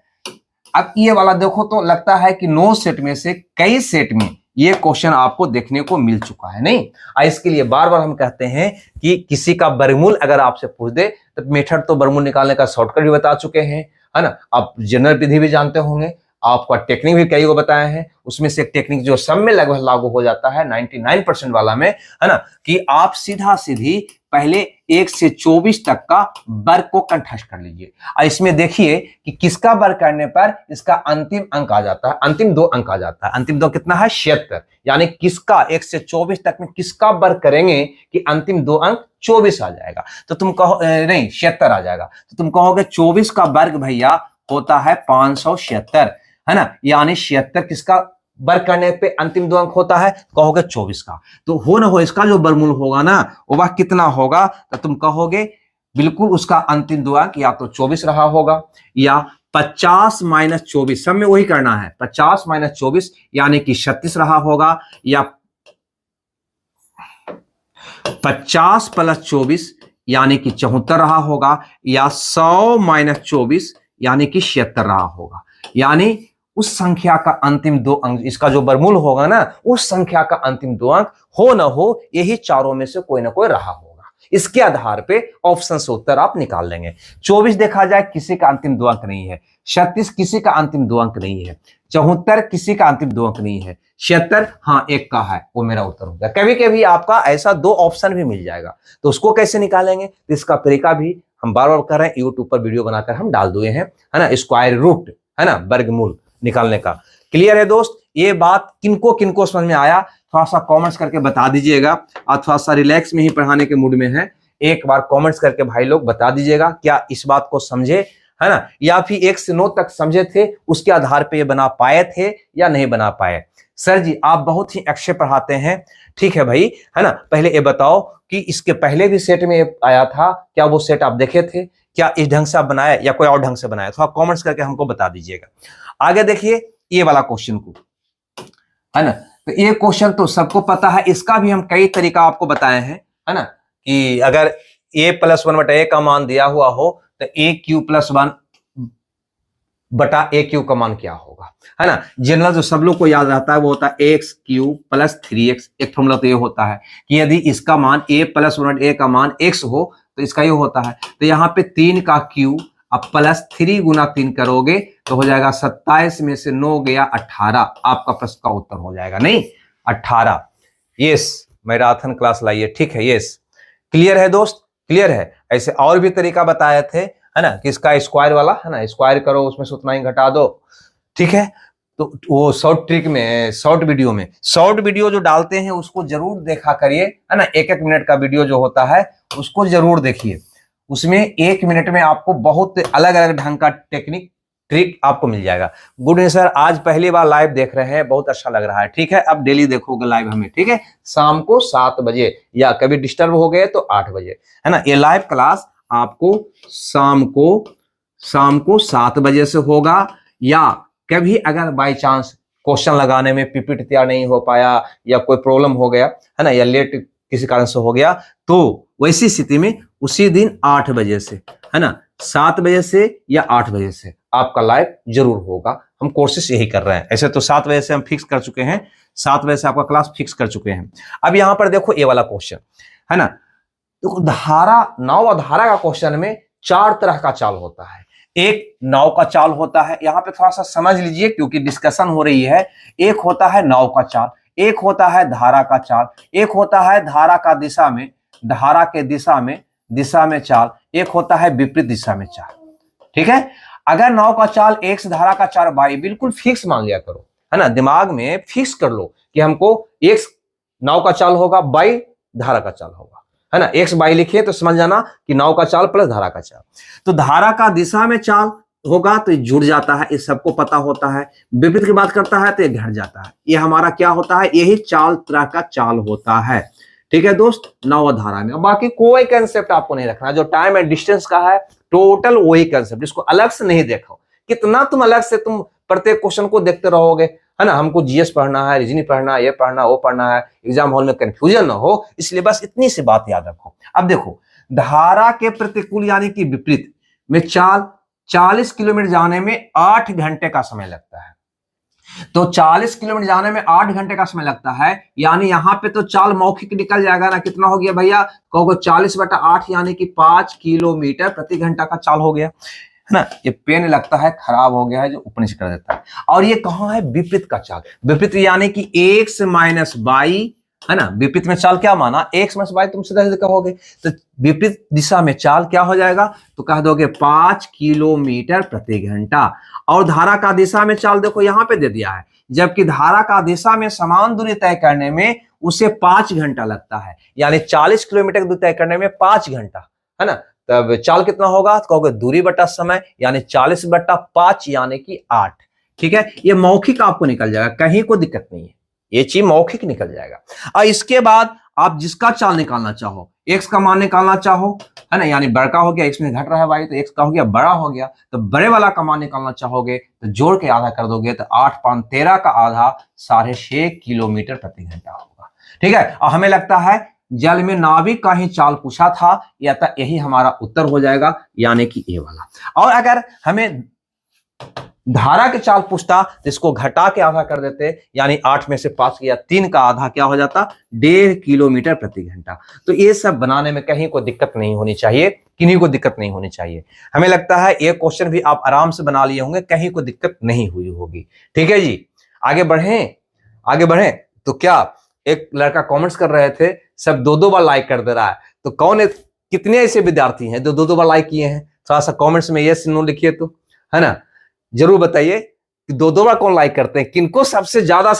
अब ये वाला देखो तो लगता है कि 9 सेट में से कई सेट में ये क्वेश्चन आपको देखने को मिल चुका है, नहीं। इसके लिए बार बार हम कहते हैं कि किसी का वर्गमूल अगर आपसे पूछ दे तो मेथड तो वर्गमूल निकालने का शॉर्टकट भी बता चुके हैं, है ना। आप जनरल विधि भी जानते होंगे, आपका टेक्निक भी कई को बताए हैं, उसमें से एक टेक्निक जो सब में लगभग लागू हो जाता है 99% वाला में, है ना, कि आप सीधा सीधी पहले 1 से 24 तक का वर्ग को कंठस्थ कर लीजिए। और इसमें देखिए कि किसका वर्ग करने पर इसका अंतिम अंक आ जाता है, अंतिम 2 अंक आ जाता है। अंतिम 2 कितना है, 76, यानी किसका 1 से 24 तक में किसका वर्ग करेंगे कि अंतिम 2 अंक 24 आ जाएगा। तो तुम कहो नहीं 76 आ जाएगा, तो तुम कहोगे 24 का वर्ग भैया होता है 576, है ना, यानी 76 किसका वर्ग करने पे अंतिम 2 अंक होता है, कहोगे 24 का। तो हो ना हो इसका जो वर्गमूल होगा ना वह कितना होगा, तो तुम कहोगे बिल्कुल उसका अंतिम 2 अंक या तो 24 रहा होगा, या 50 माइनस 24, सब में वही करना है, 50 माइनस 24 यानी कि 36 रहा होगा, या 50 प्लस 24 यानी कि 74 रहा होगा, या 100 माइनस 24 यानी कि 76 रहा होगा। यानी उस संख्या का अंतिम 2 अंक, इसका जो वर्गमूल होगा ना, उस संख्या का अंतिम 2 अंक हो ना हो यही चारों में से कोई ना कोई रहा होगा। इसके आधार पे ऑप्शन से उत्तर आप निकाल लेंगे। 24 देखा जाए किसी का अंतिम 2 अंक नहीं है, 36 किसी का अंतिम 2 अंक नहीं है, 74 किसी का अंतिम 2 अंक नहीं है, 76 हाँ एक का है, वो मेरा उत्तर होगा। कभी कभी आपका ऐसा 2 ऑप्शन भी मिल जाएगा, तो उसको कैसे निकालेंगे, तो इसका तरीका भी हम बार बार कर रहे हैं, यूट्यूब पर वीडियो बनाकर हम डाल दिए हैं, है ना, स्क्वायर रूट, है ना, वर्गमूल निकालने का। क्लियर है दोस्त, ये बात किनको किनको समझ में आया थोड़ा सा कमेंट्स करके बता दीजिएगा, और थोड़ा सा रिलैक्स में ही पढ़ाने के मूड में है, एक बार कमेंट्स करके भाई लोग बता दीजिएगा क्या इस बात को समझे, है ना, या फिर 1 से 9 तक समझे थे, उसके आधार पे ये बना पाए थे या नहीं बना पाए। सर जी आप बहुत ही अच्छे पढ़ाते हैं, ठीक है भाई, है ना। पहले ये बताओ कि इसके पहले भी सेट में आया था, क्या वो सेट आप देखे थे, क्या इस ढंग से आप बनाया या कोई और ढंग से बनाया, थोड़ा कमेंट्स करके हमको बता दीजिएगा। आगे देखिए ये वाला क्वेश्चन को, है ना, तो ये क्वेश्चन तो सबको पता है, इसका भी हम कई तरीका आपको बताए हैं, है ना, कि अगर a+1/a का मान दिया हुआ हो तो aq+1 बटा aq का मान क्या होगा, है ना। जनरल जो सब लोग को याद रहता है वो होता है x³ + 3x। एक फॉर्मूला तो ये होता है कि यदि इसका मान a+1/a का मान x हो तो इसका ये होता है, तो यहाँ पे 3 का क्यू अब +3 गुना 3 करोगे तो हो जाएगा 27 में से 9 गया 18, आपका प्रश्न का उत्तर हो जाएगा, नहीं 18। यस मैराथन क्लास लाइए, ठीक है, यस क्लियर है दोस्त, क्लियर है। ऐसे और भी तरीका बताए थे, है ना, कि इसका स्क्वायर वाला, है ना, स्क्वायर करो उसमें से उतना ही घटा दो, ठीक है। तो वो शॉर्ट ट्रिक में, शॉर्ट वीडियो जो डालते हैं उसको जरूर देखा करिए, है ना, 1-1 मिनट का वीडियो जो होता है उसको जरूर देखिए, उसमें 1 मिनट में आपको बहुत अलग अलग ढंग का टेक्निक ट्रिक आपको मिल जाएगा। गुड है सर, आज पहली बार लाइव देख रहे हैं, बहुत अच्छा लग रहा है, ठीक है, अब डेली देखोगे लाइव हमें, ठीक है, शाम को 7 बजे या कभी डिस्टर्ब हो गए तो 8 बजे, है ना। ये लाइव क्लास आपको शाम को 7 बजे से होगा, या कभी अगर बाई चांस क्वेश्चन लगाने में पीपीटी तैयार नहीं हो पाया या कोई प्रॉब्लम हो गया, है ना, या लेट किसी कारण से हो गया, तो वैसी स्थिति में उसी दिन 8 बजे से, है ना, 7 बजे से या 8 बजे से आपका लाइव जरूर होगा। हम कोशिश यही कर रहे हैं, ऐसे तो 7 बजे से हम फिक्स कर चुके हैं, 7 बजे से आपका क्लास फिक्स कर चुके हैं। अब यहां पर देखो ये वाला क्वेश्चन, है ना, तो धारा, नाव और धारा का क्वेश्चन में 4 तरह का चाल होता है। एक नाव का चाल होता है, यहां पे थोड़ा सा समझ लीजिए क्योंकि डिस्कशन हो रही है। एक होता है नाव का चाल, एक होता है धारा का चाल, एक होता है धारा का दिशा के दिशा में चाल, एक होता है विपरीत दिशा में चाल, ठीक है। अगर नाव का चाल x, धारा का चाल y, बिल्कुल फिक्स मान लिया करो, है ना, दिमाग में फिक्स कर लो कि हमको x नाव का चाल होगा, y धारा का चाल होगा, है ना, x y लिखिए तो समझ जाना कि नाव का चाल प्लस धारा का चाल। तो धारा का दिशा में चाल होगा तो ये जुड़ जाता है, ये सबको पता होता है। विपरीत की बात करता है तो ये घट जाता है। ये हमारा क्या होता है, यही चाल तरह का चाल होता है, ठीक है दोस्त, नाव और धारा में। बाकी कोई कंसेप्ट आपको नहीं रखना, जो टाइम एंड डिस्टेंस का है टोटल वही कंसेप्ट, इसको अलग से नहीं देखो। कितना तुम अलग से तुम प्रत्येक क्वेश्चन को देखते रहोगे, है ना, हमको जीएस पढ़ना है, रीजनिंग पढ़ना है, ये पढ़ना वो पढ़ना है, एग्जाम हॉल में कंफ्यूजन ना हो, इसलिए बस इतनी सी बात याद रखो। अब देखो, धारा के प्रतिकूल यानी कि विपरीत में चाल 40 किलोमीटर जाने में 8 घंटे का समय लगता है। तो 40 किलोमीटर जाने में 8 घंटे का समय लगता है, यानी यहां पे तो चाल मौखिक निकल जाएगा ना, कितना हो गया भैया, कहोगे 40/8 यानी कि 5 किलोमीटर प्रति घंटा का चाल हो गया, है ना। ये पेन लगता है खराब हो गया है, जो ऊपर नीचे कर देता है। और ये कहां है, विपरीत का चाल, विपरीत यानी कि x - y, है ना, विपरीत में चाल क्या माना, x - y, तुम सीधा कहोगे तो विपरीत दिशा में चाल क्या हो जाएगा, तो कह दोगे 5 किलोमीटर प्रति घंटा। और धारा का दिशा में चाल देखो यहां पे दे दिया है, जबकि धारा का दिशा में समान दूरी तय करने में उसे 5 घंटा लगता है, यानी 40 किलोमीटर की दूरी तय करने में 5 घंटा, है ना। तब चाल कितना होगा, तो कहोगे दूरी बटा समय, यानी 40/5 यानी कि 8, ठीक है। ये मौखिक आपको निकल जाएगा, कहीं कोई दिक्कत नहीं है, ये चीज मौखिक निकल जाएगा। और इसके बाद आप जिसका चाल निकालना चाहो, x का मान निकालना चाहो, है ना, यानी बड़ा हो गया, x में घट रहा है y, तो x का हो गया बड़ा हो गया, तो बड़े वाला का मान निकालना चाहोगे तो जोड़ के आधा कर दोगे, तो 8 × 13 का आधा 6.5 किलोमीटर प्रति घंटा होगा, ठीक है। और हमें लगता है जल में नाविक का ही चाल पूछा था, या यही हमारा उत्तर हो जाएगा, यानी कि ए वाला। और अगर हमें धारा के चाल पूछता तो इसको घटा के आधा कर देते, यानी 8 में से 5 किया 3 का आधा क्या हो जाता, 1.5 किलोमीटर प्रति घंटा। तो ये सब बनाने में कहीं को दिक्कत नहीं होनी चाहिए, किन्हीं को दिक्कत नहीं होनी चाहिए। हमें लगता है ये क्वेश्चन भी आप आराम से बना लिए होंगे, कहीं को दिक्कत नहीं हुई होगी। ठीक है जी, आगे बढ़ें। तो क्या एक लड़का कमेंट्स कर रहे थे, सब 2-2 बार लाइक कर दे रहा है, तो कितने ऐसे विद्यार्थी हैं जो 2-2 बार लाइक किए हैं? थोड़ा सा कमेंट्स में यस नो लिखिए तो, है ना, जरूर बताइए कि 2-2 बार कौन लाइक करते हैं, किनको सबसे ज्यादा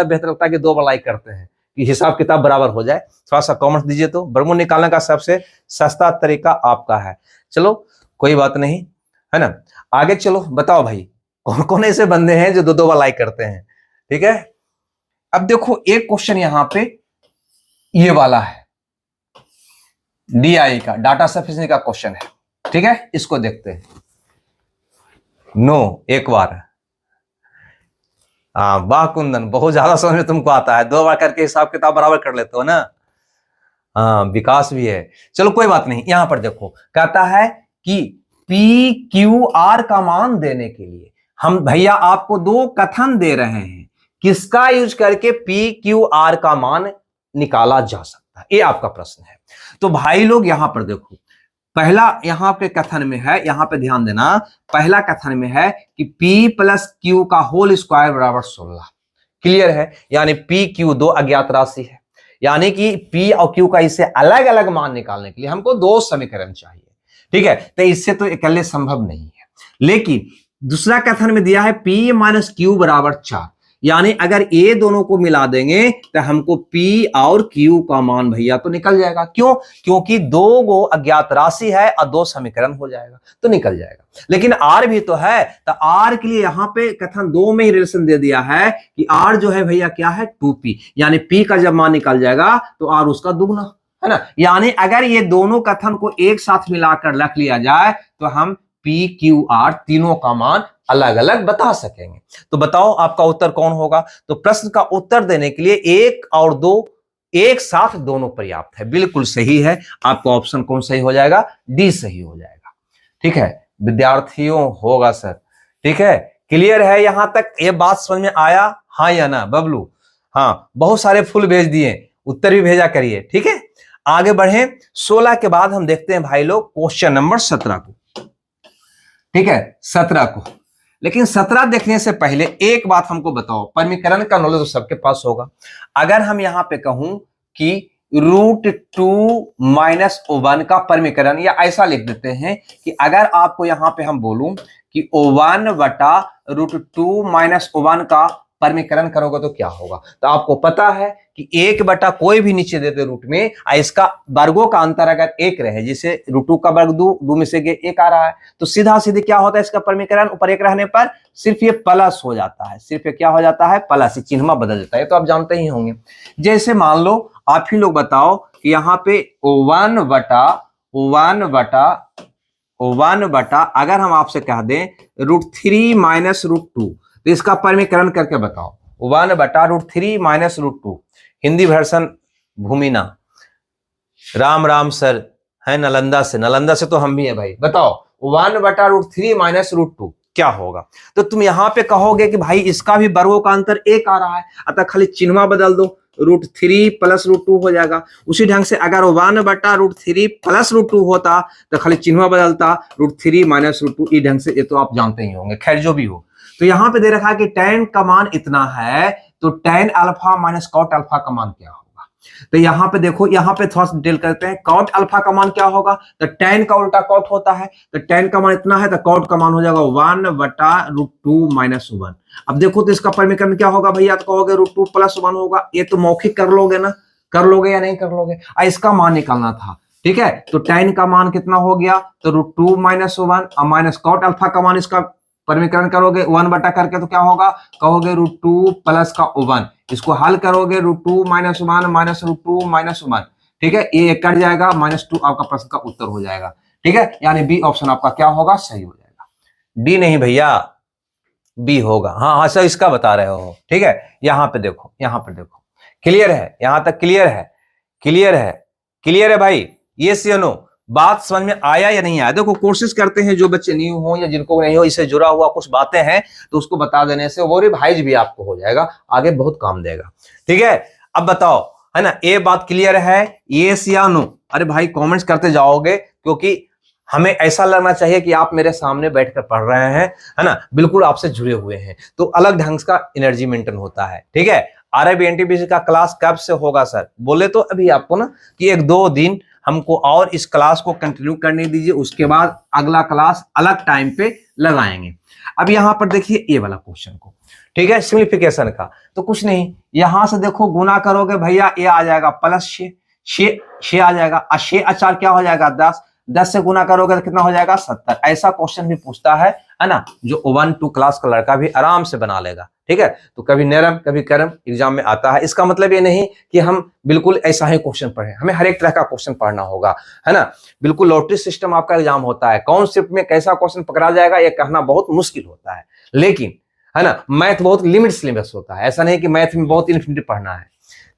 बेहतर लगता है कि 2 बार लाइक करते हैं, कि हिसाब किताब बराबर हो जाए। थोड़ा सा कमेंट्स दीजिए तो बर्मूल निकालने का सबसे सस्ता तरीका आपका है। चलो कोई बात नहीं, है ना, आगे चलो, बताओ भाई कौन कौन ऐसे बंदे हैं जो 2-2 बार लाइक करते हैं। ठीक है, अब देखो एक क्वेश्चन यहां पे ये वाला है, DI का, डाटा सफिशिएंसी का क्वेश्चन है। ठीक है, इसको देखते हैं। नो, एक बार, हाँ वाह कुंदन, बहुत ज्यादा समझ में तुमको आता है, 2 बार करके हिसाब किताब बराबर कर लेते हो ना। हाँ, विकास भी है। चलो कोई बात नहीं, यहां पर देखो कहता है कि PQR का मान देने के लिए हम भैया आपको 2 कथन दे रहे हैं, किसका यूज करके PQR का मान निकाला जा सकता है, ये आपका प्रश्न है। तो भाई लोग यहां पर देखो, पहला यहां पे कथन में है, यहां पे ध्यान देना, पहला कथन में है कि P + Q का होल स्क्वायर बराबर 16। क्लियर है, यानी PQ 2 अज्ञात राशि है, यानी कि P और Q का इसे अलग अलग मान निकालने के लिए हमको 2 समीकरण चाहिए। ठीक है, तो इससे तो अकेले संभव नहीं है। लेकिन दूसरा कथन में दिया है P - Q बराबर 4, यानी अगर ये दोनों को मिला देंगे तो हमको P और Q का मान भैया तो निकल जाएगा। क्यों? क्योंकि 2 गो अज्ञात राशि है और 2 समीकरण हो जाएगा तो निकल जाएगा। लेकिन R भी तो है, तो R के लिए यहां पे कथन 2 में ही रिलेशन दे दिया है कि R जो है भैया क्या है, 2P, यानी P का जब मान निकल जाएगा तो R उसका दुगना, है ना। यानी अगर ये दोनों कथन को एक साथ मिलाकर रख लिया जाए तो हम PQR तीनों का मान अलग अलग बता सकेंगे। तो बताओ आपका उत्तर कौन होगा? तो प्रश्न का उत्तर देने के लिए 1 और 2 एक साथ दोनों पर्याप्त है। बिल्कुल सही है, आपका ऑप्शन कौन सही हो जाएगा? डी सही हो जाएगा। ठीक है विद्यार्थियों, होगा सर। ठीक है, क्लियर है यहां तक? ये बात समझ में आया, हाँ या ना? बबलू, हाँ, बहुत सारे फुल भेज दिए, उत्तर भी भेजा करिए। ठीक है, आगे बढ़े। 16 के बाद हम देखते हैं भाई लोग क्वेश्चन नंबर 17 को। ठीक है, 17 को। लेकिन 17 देखने से पहले एक बात हमको बताओ, परमीकरण का नॉलेज तो सबके पास होगा। अगर हम यहां पे कहूं कि √2 - O1 का परमीकरण, या ऐसा लिख देते हैं कि अगर आपको यहां पे हम बोलूं कि O1 बटा √2 - O1 का परमीकरण करोगे तो क्या होगा? तो आपको पता है कि 1 बटा कोई भी नीचे देते रूट में, इसका वर्गों का अंतर अगर 1 रहे, जिसे √2 का वर्ग 2 में से 1 आ रहा है, तो सीधा सीधे क्या होता है इसका परमीकरण, ऊपर 1 रहने पर सिर्फ ये प्लस हो जाता है, सिर्फ ये क्या हो जाता है, प्लस, चिन्ह बदल जाता है, तो आप जानते ही होंगे। जैसे मान लो आप ही लोग बताओ कि यहाँ पे O1 बटा अगर हम आपसे कह दें √3 - √2, तो इसका परमीकरण करके बताओ। 1 बटा √3 - √2, हिंदी वर्षन भूमिना, राम राम सर है नालंदा से तो हम भी हैं भाई। बताओ 1 बटा √3 - √2 क्या होगा? तो तुम यहां पे कहोगे कि भाई इसका भी वर्गों का अंतर 1 आ रहा है, अतः खाली चिन्ह बदल दो, √3 + √2 हो जाएगा। उसी ढंग से अगर 1 बटा √3 + √2 होता तो खाली चिन्ह बदलता, √3 - √2, इस ढंग से, ये तो आप जानते ही होंगे। खैर जो भी हो, तो यहां पे दे रखा है कि tan का मान इतना है, तो tan अल्फा - cot अल्फा का मान क्या होगा? तो यहां पे देखो, यहां पे थोड़ा सा डिटेल करते हैं। cot अल्फा का मान क्या होगा? तो tan का उल्टा cot होता है, तो tan का मान इतना है तो cot का मान हो जाएगा 1 बटा √2 - 1। अब देखो तो इसका परमीकरण क्या होगा भैया? तो कहोगे √2 + 1 होगा। ये तो मौखिक कर लोगे ना, कर लोगे या नहीं कर लोगे? इसका मान निकालना था। ठीक है, तो tan का मान कितना हो गया? तो √2 - 1 और -cot अल्फा का मान, इसका परमीकरण करोगे 1 बटा करके, तो क्या होगा? कहोगे √2 + का 1, इसको हल करोगे √2 - 1 -√2 - 1। ठीक है, ये कट जाएगा, -2 आपका प्रश्न का उत्तर हो जाएगा। ठीक है, यानी बी ऑप्शन आपका क्या होगा? सही हो जाएगा। डी नहीं भैया, बी होगा। हाँ सर, इसका बता रहे हो। ठीक है, यहां पे देखो, क्लियर है? यहां तक क्लियर है? क्लियर है भाई? यस या नो? बात समझ में आया या नहीं आया? देखो कोशिश करते हैं जो बच्चे न्यू हो या जिनको नहीं हो, इससे जुड़ा हुआ कुछ बातें हैं तो उसको बता देने से वो रिवाइज भी आपको हो जाएगा, आगे बहुत काम देगा। ठीक है, अब बताओ, है ना, ये बात क्लियर है, यस या नो? अरे भाई कमेंट्स करते जाओगे, क्योंकि हमें ऐसा लगना चाहिए कि आप मेरे सामने बैठकर पढ़ रहे हैं, है ना, बिल्कुल आपसे जुड़े हुए हैं, तो अलग ढंग का एनर्जी मेंटेन होता है। ठीक है, आरआईबी एनटीपीसी का क्लास कब से होगा सर? बोले तो अभी आपको ना कि 1-2 दिन हमको और इस क्लास को कंटिन्यू करने दीजिए, उसके बाद अगला क्लास अलग टाइम पे लगाएंगे। अब यहां पर देखिए ये वाला क्वेश्चन को, ठीक है, सिंप्लीफिकेशन का, तो कुछ नहीं, यहां से देखो गुना करोगे भैया, ये आ जाएगा +6 6 आ जाएगा, 6 और 4 क्या हो जाएगा 10, 10 से गुना करोगे तो कितना हो जाएगा 70। ऐसा क्वेश्चन भी पूछता है ना, जो 1-2 क्लास का लड़का भी आराम से बना लेगा। ठीक है, तो कभी नरम कभी गरम एग्जाम में आता है। इसका मतलब ये नहीं कि हम बिल्कुल ऐसा ही क्वेश्चन पढ़े, हमें हर एक तरह का क्वेश्चन पढ़ना होगा, है ना। बिल्कुल लॉटरी सिस्टम आपका एग्जाम होता है, कौन शिफ्ट में कैसा क्वेश्चन पकड़ा जाएगा ये कहना बहुत मुश्किल होता है, लेकिन है ना मैथ बहुत लिमिट सिलेबस होता है, ऐसा नहीं कि मैथ में बहुत इन्फिनिटी पढ़ना है।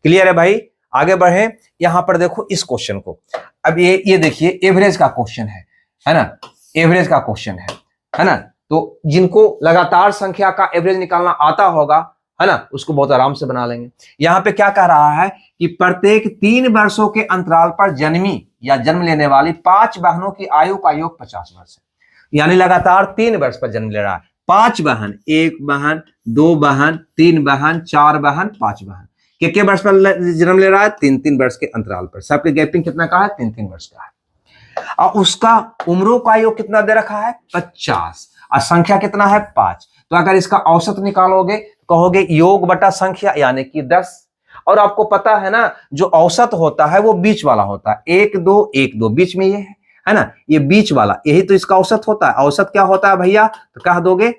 क्लियर है भाई? आगे बढ़े, यहां पर देखो इस क्वेश्चन को, अब ये देखिए एवरेज का क्वेश्चन है ना, एवरेज का क्वेश्चन है ना, तो जिनको लगातार संख्या का एवरेज निकालना आता होगा, है ना, उसको बहुत आराम से बना लेंगे। यहां पे क्या कह रहा है कि प्रत्येक 3 वर्षों के अंतराल पर जन्मी या जन्म लेने वाली 5 बहनों की आयु का योग 50 वर्ष है, यानी लगातार 3 वर्ष पर जन्म ले रहा है 5 बहन, 1 बहन, 2 बहन, 3 बहन, 4 बहन, 5 बहन, के वर्ष पर जन्म ले रहा है 3-3 वर्ष के अंतराल पर, सबके गैपिंग कितना का है 3-3 वर्ष का है, और उसका उम्रों का योग कितना दे रखा है 50, और संख्या कितना है 5। तो अगर इसका औसत निकालोगे कहोगे योग बटा संख्या यानी कि 10, और आपको पता है ना जो औसत होता है वो बीच वाला होता है, 1-2 1-2 बीच में ये है ना, ये बीच वाला, यही तो इसका औसत होता है। औसत क्या होता है भैया? तो कह दोगे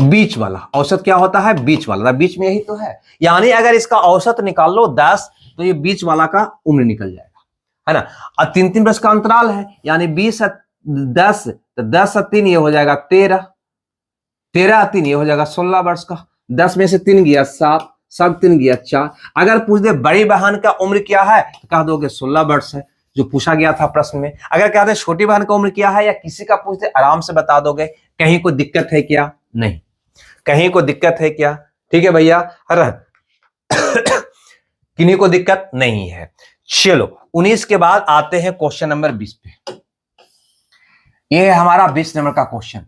बीच वाला। औसत क्या होता है? बीच वाला, बीच में यही तो है, यानी अगर इसका औसत निकाल लो 10 तो ये बीच वाला का उम्र निकल जाएगा, है ना। और 3-3 वर्ष का अंतराल है, यानी 20 10, तो 10 और 3 ये हो जाएगा 13, 13 और 3 ये हो जाएगा 16 वर्ष का, 10 में से 3 गया 7, 7 3 गया 4। अगर पूछ दे बड़ी बहन का उम्र क्या है तो कह दोगे 16 वर्ष है, जो पूछा गया था प्रश्न में। अगर कहते छोटी बहन का उम्र क्या है या किसी का पूछते आराम से बता दोगे, कहीं कोई दिक्कत है क्या? नहीं, कहीं को दिक्कत है क्या? ठीक है भैया, किन्हीं को दिक्कत नहीं है। चलो 19 के बाद आते हैं क्वेश्चन नंबर 20 पे। ये है हमारा 20 नंबर का क्वेश्चन।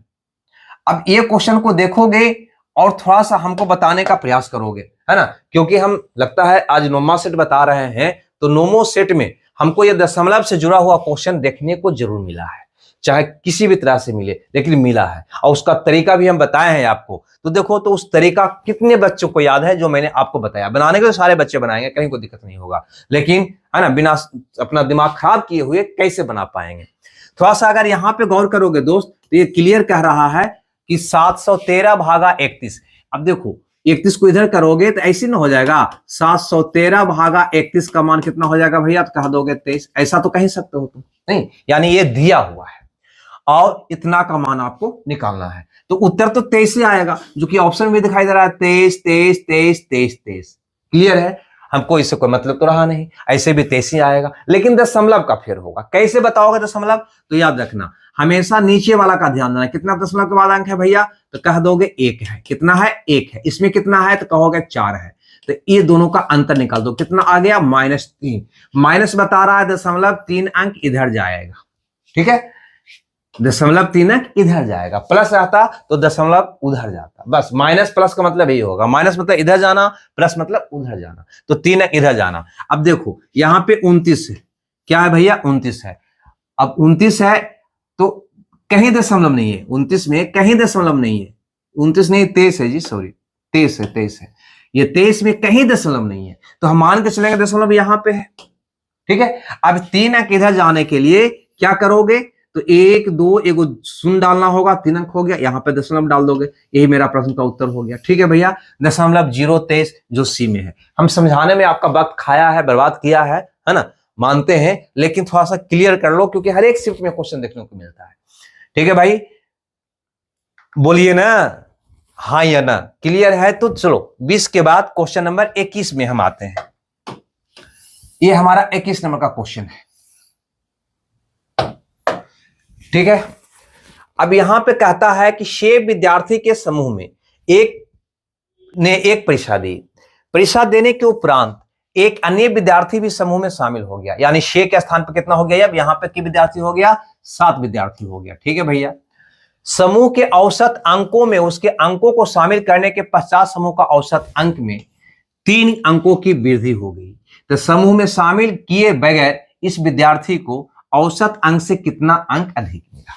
अब ये क्वेश्चन को देखोगे और थोड़ा सा हमको बताने का प्रयास करोगे, है ना, क्योंकि हम लगता है आज नोमा सेट बता रहे हैं, तो नोमो सेट में हमको ये दशमलव से जुड़ा हुआ क्वेश्चन देखने को जरूर मिला है, चाहे किसी भी तरह से मिले, लेकिन मिला है, और उसका तरीका भी हम बताए हैं आपको। तो देखो तो उस तरीका कितने बच्चों को याद है जो मैंने आपको बताया? बनाने के तो सारे बच्चे बनाएंगे, कहीं कोई दिक्कत नहीं होगा, लेकिन है ना बिना अपना दिमाग खराब किए हुए कैसे बना पाएंगे? थोड़ा सा अगर यहां पे गौर करोगे दोस्त तो ये क्लियर कह रहा है कि 713 भागा 31। अब देखो 31 को इधर करोगे तो ऐसे ना हो जाएगा, 713 भागा 31 का मान कितना हो जाएगा भैया? तो कह दोगे 23। ऐसा तो कह सकते हो तुम, नहीं, यानी ये दिया हुआ है और इतना का मान आपको निकालना है, तो उत्तर तो 23 ही आएगा, जो कि ऑप्शन में दिखाई दे रहा है 23 23 23 23 23। क्लियर है? हमको इससे कोई मतलब तो रहा नहीं, ऐसे भी 23 ही आएगा, लेकिन दशमलव का फिर होगा। कैसे बताओगे दशमलव? तो याद रखना हमेशा नीचे वाला का ध्यान देना। कितना दशमलव के बाद अंक है भैया? तो कह दोगे 1 है। कितना है? 1 है। इसमें कितना है? तो कहोगे 4 है। तो ये दोनों का अंतर निकाल दो, कितना आ गया? -3। माइनस बता रहा है दशमलव 3 अंक इधर जाएगा, ठीक है, दशमलव 3 अंक इधर जाएगा, प्लस रहता तो दशमलव उधर जाता। बस माइनस प्लस का मतलब यही होगा, माइनस मतलब इधर जाना, प्लस मतलब उधर जाना, तो 3 अंक इधर जाना। अब देखो यहां पे 29 है, क्या है भैया? 29 है। अब 29 है तो कहीं दशमलव नहीं है, 29 में कहीं दशमलव नहीं है, 29 नहीं 23 है जी, सॉरी 23 है, 23 है, ये 23 में कहीं दशमलव नहीं है, तो हम मान के चलेंगे दशमलव यहां पे है, ठीक है। अब 3 अंक इधर जाने के लिए क्या करोगे? तो 1 2 एगो शून्य डालना होगा, 3 अंक हो गया, यहां पे दशमलव डाल दोगे, यही मेरा प्रश्न का उत्तर हो गया। ठीक है भैया, दशमलव 023 जो सी में है। हम समझाने में आपका वक्त खाया है, बर्बाद किया है ना, मानते हैं, लेकिन थोड़ा सा क्लियर कर लो, क्योंकि हर एक शिफ्ट में क्वेश्चन देखने को मिलता है। ठीक है भाई, बोलिए ना हाँ या ना, क्लियर है? तो चलो 20 के बाद क्वेश्चन नंबर 21 में हम आते हैं। ये हमारा 21 नंबर का क्वेश्चन है। ठीक है, अब यहां पे कहता है कि 6 विद्यार्थी के समूह में एक ने एक परीक्षा दी, परीक्षा देने के उपरांत एक अन्य विद्यार्थी भी समूह में शामिल हो गया, यानी 6 के स्थान पर कितना हो गया, अब यहां पे कितने विद्यार्थी हो गया, 7 विद्यार्थी हो गया। ठीक है भैया, समूह के औसत अंकों में उसके अंकों को शामिल करने के पश्चात समूह का औसत अंक में 3 अंकों की वृद्धि हो गई, तो समूह में शामिल किए बगैर इस विद्यार्थी को औसत अंक से कितना अंक अधिक मिला।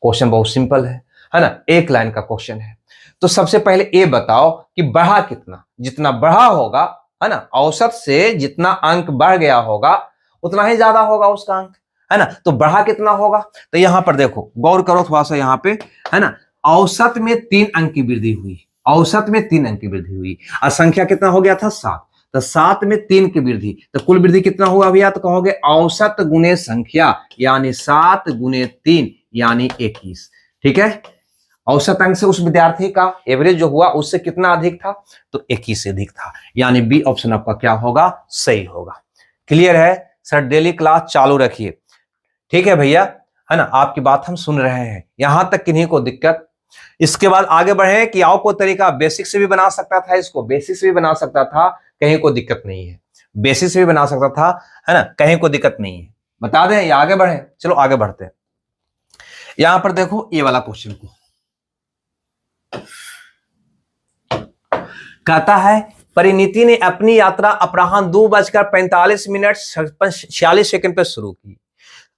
क्वेश्चन बहुत सिंपल है ना, एक लाइन का क्वेश्चन है। तो सबसे पहले ये बताओ कि बढ़ा कितना, जितना बढ़ा होगा है ना, औसत से जितना अंक बढ़ गया होगा उतना ही ज्यादा होगा उसका अंक, है ना। तो बढ़ा कितना होगा, तो यहां पर देखो गौर करो थोड़ा सा यहां पे, है ना, औसत में 3 अंक की वृद्धि हुई, औसत में 3 अंक की वृद्धि हुई, और संख्या कितना हो गया था 7, तो 7 में 3 की वृद्धि, तो कुल वृद्धि कितना हुआ भैया, तो कहोगे औसत गुने संख्या, यानी 7 गुने 3 यानी 21। ठीक है, औसत अंक से उस विद्यार्थी का एवरेज जो हुआ उससे कितना अधिक था, तो 21 से अधिक था, यानी बी ऑप्शन आपका क्या होगा, सही होगा। क्लियर है सर, डेली क्लास चालू रखिए। ठीक है भैया, है ना, आपकी बात हम सुन रहे हैं, यहां तक किन्हीं को दिक्कत। इसके बाद आगे बढ़े कि आओ को तरीका बेसिक से भी बना सकता था, इसको बेसिक से भी बना सकता था, कहीं को दिक्कत नहीं है, बेसिक से भी बना सकता था, है ना, कहीं को दिक्कत नहीं है, बता दें या आगे बढ़े। चलो आगे बढ़ते हैं। यहां पर देखो ये वाला क्वेश्चन को कहता है, परिणीति ने अपनी यात्रा अपराह्न 2:45 पर शुरू की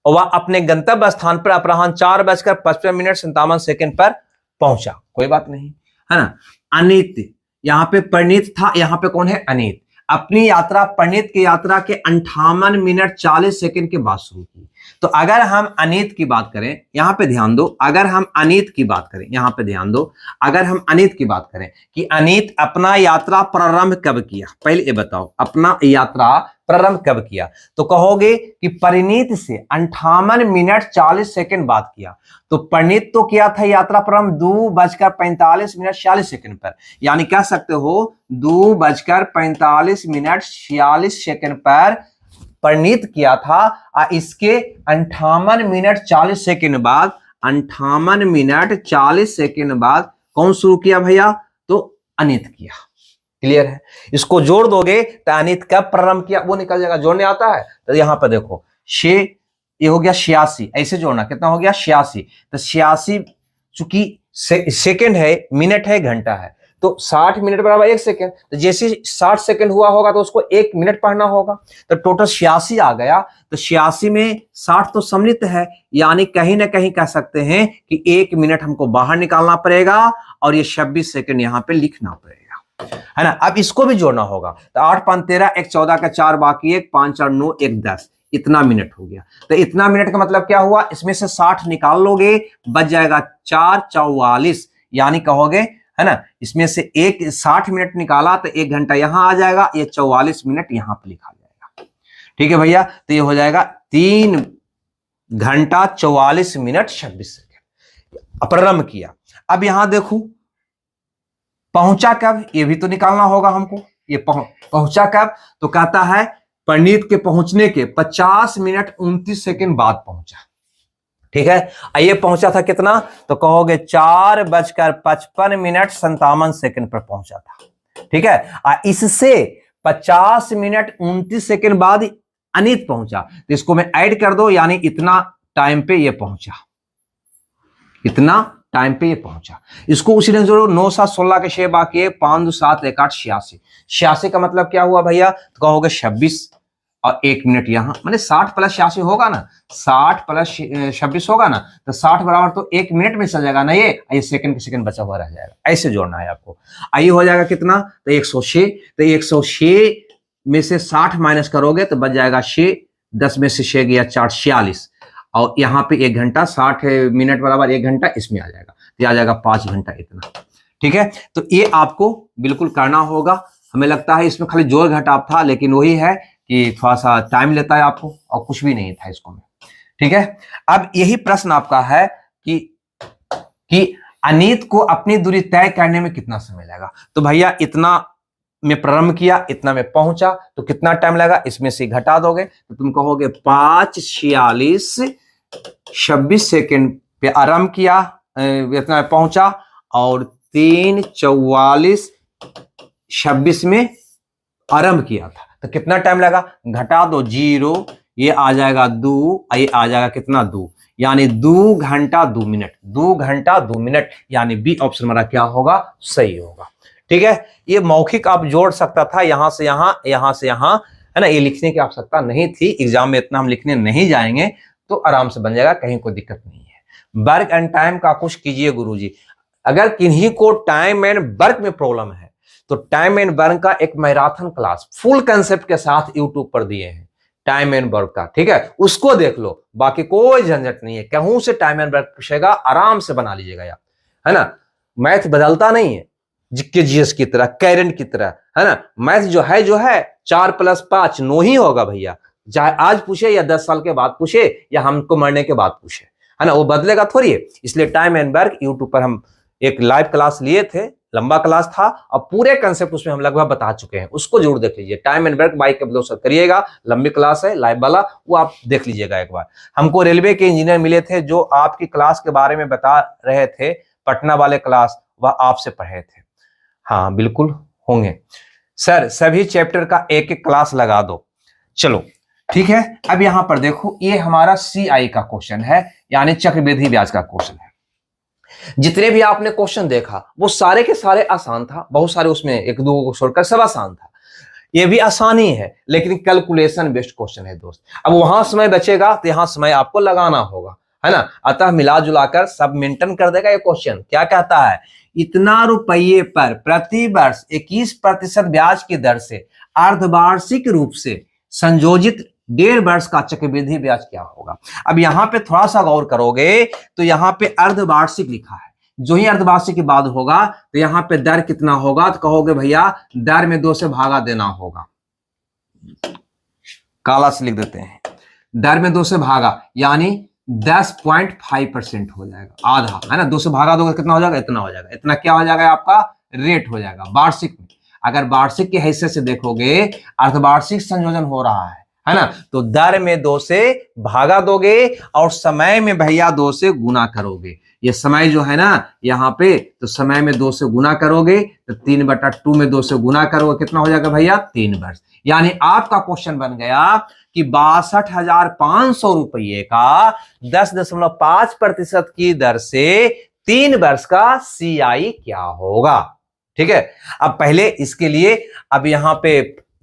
और वह अपने गंतव्य स्थान पर अपराह्न 4:55 पर पहुंचा। कोई बात नहीं, है ना। अनीत, यहां पे परिणीत था, यहां पे कौन है, अनीत। अपनी यात्रा, परिणीत की यात्रा के 58 मिनट 40 सेकंड के बाद शुरू की। तो अगर हम अनीत की बात करें, यहां पे ध्यान दो, अगर हम अनीत की बात करें, यहां पे ध्यान दो, अगर हम अनीत की बात करें कि अनीत अपना यात्रा प्रारंभ कब किया, पहले ये बताओ अपना यात्रा प्रारंभ कब किया, तो कहोगे कि परिणीत से 58 मिनट 40 सेकंड बाद किया। तो परिणीत तो किया था यात्रा प्रारंभ 2:45 पर, यानी कह सकते हो 2:45 पर परिणीत किया था, और इसके 58 मिनट 40 सेकंड बाद, 58 मिनट 40 सेकंड बाद कौन शुरू किया भैया, तो अनीत किया। क्लियर है, इसको जोड़ दोगे तो अनीत कब प्रारंभ किया वो निकल जाएगा, जोड़ने आता है। तो यहां पर देखो 6, ये हो गया 86, ऐसे जोड़ना, कितना हो गया 86, तो 86 चूंकि सेकंड है, मिनट है, घंटा है, तो 60 मिनट बराबर 1 सेकंड, तो जैसे 60 सेकंड हुआ होगा तो उसको 1 मिनट पढ़ना होगा, तो टोटल 86 आ गया। तो 86 में 60 तो सम्मिलित है, यानी कहीं ना कहीं कह सकते हैं कि 1 मिनट हमको बाहर निकालना पड़ेगा और ये 26 सेकंड यहां पे लिखना पड़ेगा, है ना। अब इसको भी जोड़ना होगा, तो 8 5 13, 1 14 का 4 बाकी 1, 5 4 9, 1 10, इतना मिनट हो गया। तो इतना मिनट का मतलब क्या हुआ, इसमें से 60 निकाल लोगे, बच जाएगा 4 44, यानी कहोगे, है ना, इसमें से 60 मिनट निकाला तो 1 घंटा यहां आ जाएगा, ये 44 मिनट यहां पर लिखा जाएगा। ठीक है भैया, तो ये हो जाएगा 3 घंटा 44 मिनट 26 सेकंड प्रारंभ किया। अब यहां देखो पहुंचा कब, ये भी तो निकालना होगा हमको, ये पहुंचा कब, तो कहता है परिणीत के पहुंचने के 50 मिनट 29 सेकंड बाद पहुंचा। ठीक है, ये पहुंचा था कितना, तो कहोगे 4:55 मिनट 57 सेकंड पर पहुंचा था। ठीक है, इससे 50 मिनट 29 सेकंड बाद अनीत पहुंचा, तो इसको मैं ऐड कर दो, यानी इतना टाइम पे ये पहुंचा, इतना टाइम पे ये पहुंचा। इसको उसी ढंग से जोड़ो, 9 7 16 के 6 बाकी 5 2 7 1 8 86, 86 का मतलब क्या हुआ भैया, तो कहोगे 26 और 1 मिनट यहां, माने 60 प्लस 86 होगा ना, 60 प्लस 26 होगा ना, तो 60 बराबर तो 1 मिनट में चल जाएगा ना, ये सेकंड के सेकंड बचा हुआ रह जाएगा, ऐसे जोड़ना है आपको। आइए हो जाएगा कितना, तो 106, तो 106 में से 60 माइनस करोगे तो बच जाएगा 6, 10 में से 6 गया 4 46, और यहाँ पे 1 घंटा 60 मिनट बराबर 1 घंटा इसमें आ जाएगा, तो आ जाएगा 5 घंटा इतना। ठीक है, तो ये आपको बिल्कुल करना होगा। हमें लगता है इसमें खाली जोड़ घटाव था, लेकिन वही है कि थोड़ा सा टाइम लेता है आपको, और कुछ भी नहीं था इसको में। ठीक है, अब यही प्रश्न आपका है कि अनीत को अपनी दूरी तय करने में कितना समय लगा, तो भैया इतना में प्रारंभ किया, इतना में पहुंचा, तो कितना टाइम लगा, इसमें से घटा दोगे तो तुम कहोगे 5:46:26 सेकेंड पे आरंभ किया, इतना में पहुंचा, और 3:44:26 में आरंभ किया था, तो कितना टाइम लगा, घटा दो 0, ये आ जाएगा 2, ये आ जाएगा कितना 2, यानी 2 घंटा 2 मिनट, 2 घंटा 2 मिनट, यानी बी ऑप्शन हमारा क्या होगा, सही होगा। ठीक है, ये मौखिक आप जोड़ सकता था, यहां से यहां, यहां से यहां, है ना, ये लिखने की आवश्यकता नहीं थी, एग्जाम में इतना हम लिखने नहीं जाएंगे, तो आराम से बन जाएगा, कहीं कोई दिक्कत नहीं है। वर्क एंड टाइम का कुछ कीजिए गुरुजी। अगर किन्हीं को टाइम एंड वर्क में प्रॉब्लम है तो टाइम एंड वर्क का एक मैराथन क्लास फुल कंसेप्ट के साथ यूट्यूब पर दिए हैं, टाइम एंड वर्क का, ठीक है, उसको देख लो, बाकी कोई झंझट नहीं है, कहूं से टाइम एंड वर्क पूछेगा, आराम से बना लीजिएगा यार, है ना। मैथ बदलता नहीं है, जीके जीएस की तरह, करंट की तरह, है ना। मैथ जो है 4 + 5 9 ही होगा भैया, चाहे आज पूछे या 10 साल के बाद पूछे या हमको मरने के बाद पूछे, है ना, वो बदलेगा थोड़ी है। इसलिए टाइम एंड वर्क यूट्यूब पर हम एक लाइव क्लास लिए थे, लंबा क्लास था, और पूरे कंसेप्ट उसमें हम लगभग बता चुके हैं, उसको जरूर देख लीजिए। Time and work by Kapil करिएगा, लंबी क्लास है लाइव वाला, वो आप देख लीजिएगा एक बार। हमको रेलवे के इंजीनियर मिले थे जो आपकी क्लास के बारे में बता रहे थे, पटना वाले क्लास, वह आपसे पढ़े थे। हाँ बिल्कुल होंगे सर, सभी चैप्टर का एक एक क्लास लगा दो। चलो ठीक है, अब यहां पर देखो, ये हमारा CI का क्वेश्चन है, यानी चक्रवृद्धि ब्याज का क्वेश्चन है। जितने भी आपने क्वेश्चन देखा वो सारे के सारे आसान था, बहुत सारे उसमें एक दो को छोड़कर सब आसान था, ये भी आसान ही है, लेकिन कैलकुलेशन बेस्ड क्वेश्चन है दोस्त। अब वहां समय बचेगा तो यहां समय आपको लगाना होगा, है ना। अतः मिला जुलाकर सब मेंटेन कर देगा ये क्वेश्चन। क्या कहता है, इतना रुपये पर प्रति वर्ष 21% ब्याज की दर से अर्धवार्षिक रूप से संयोजित 1.5 वर्ष का चक्रवृद्धि ब्याज क्या होगा। अब यहां पे थोड़ा सा गौर करोगे तो यहां पे अर्धवार्षिक लिखा है, जो ही अर्धवार्षिक की बात होगा तो यहां पे दर कितना होगा, तो कहोगे भैया दर में 2 से भागा देना होगा, काला से लिख देते हैं, दर में 2 से भागा, यानी 10.5% हो जाएगा, आधा, है ना। 2 से भागा दोगे कितना हो जाएगा, इतना हो जाएगा, इतना क्या हो जाएगा आपका रेट हो जाएगा वार्षिक में। अगर वार्षिक के हैसियत से देखोगे, अर्धवार्षिक संयोजन हो रहा है ना, तो दर में 2 से भागा दोगे और समय में भैया 2 से गुना करोगे। ये समय जो है ना यहाँ पे, तो समय में 2 से गुना करोगे तो 3/2 में 2 से गुना करोगे, कितना हो जाएगा भैया 3 वर्ष। यानी आपका क्वेश्चन बन गया कि 62,500 रुपये का 10.5% की दर से 3 वर्ष का CI क्या होगा। ठीक है, अब पहले इसके लिए अब यहाँ पे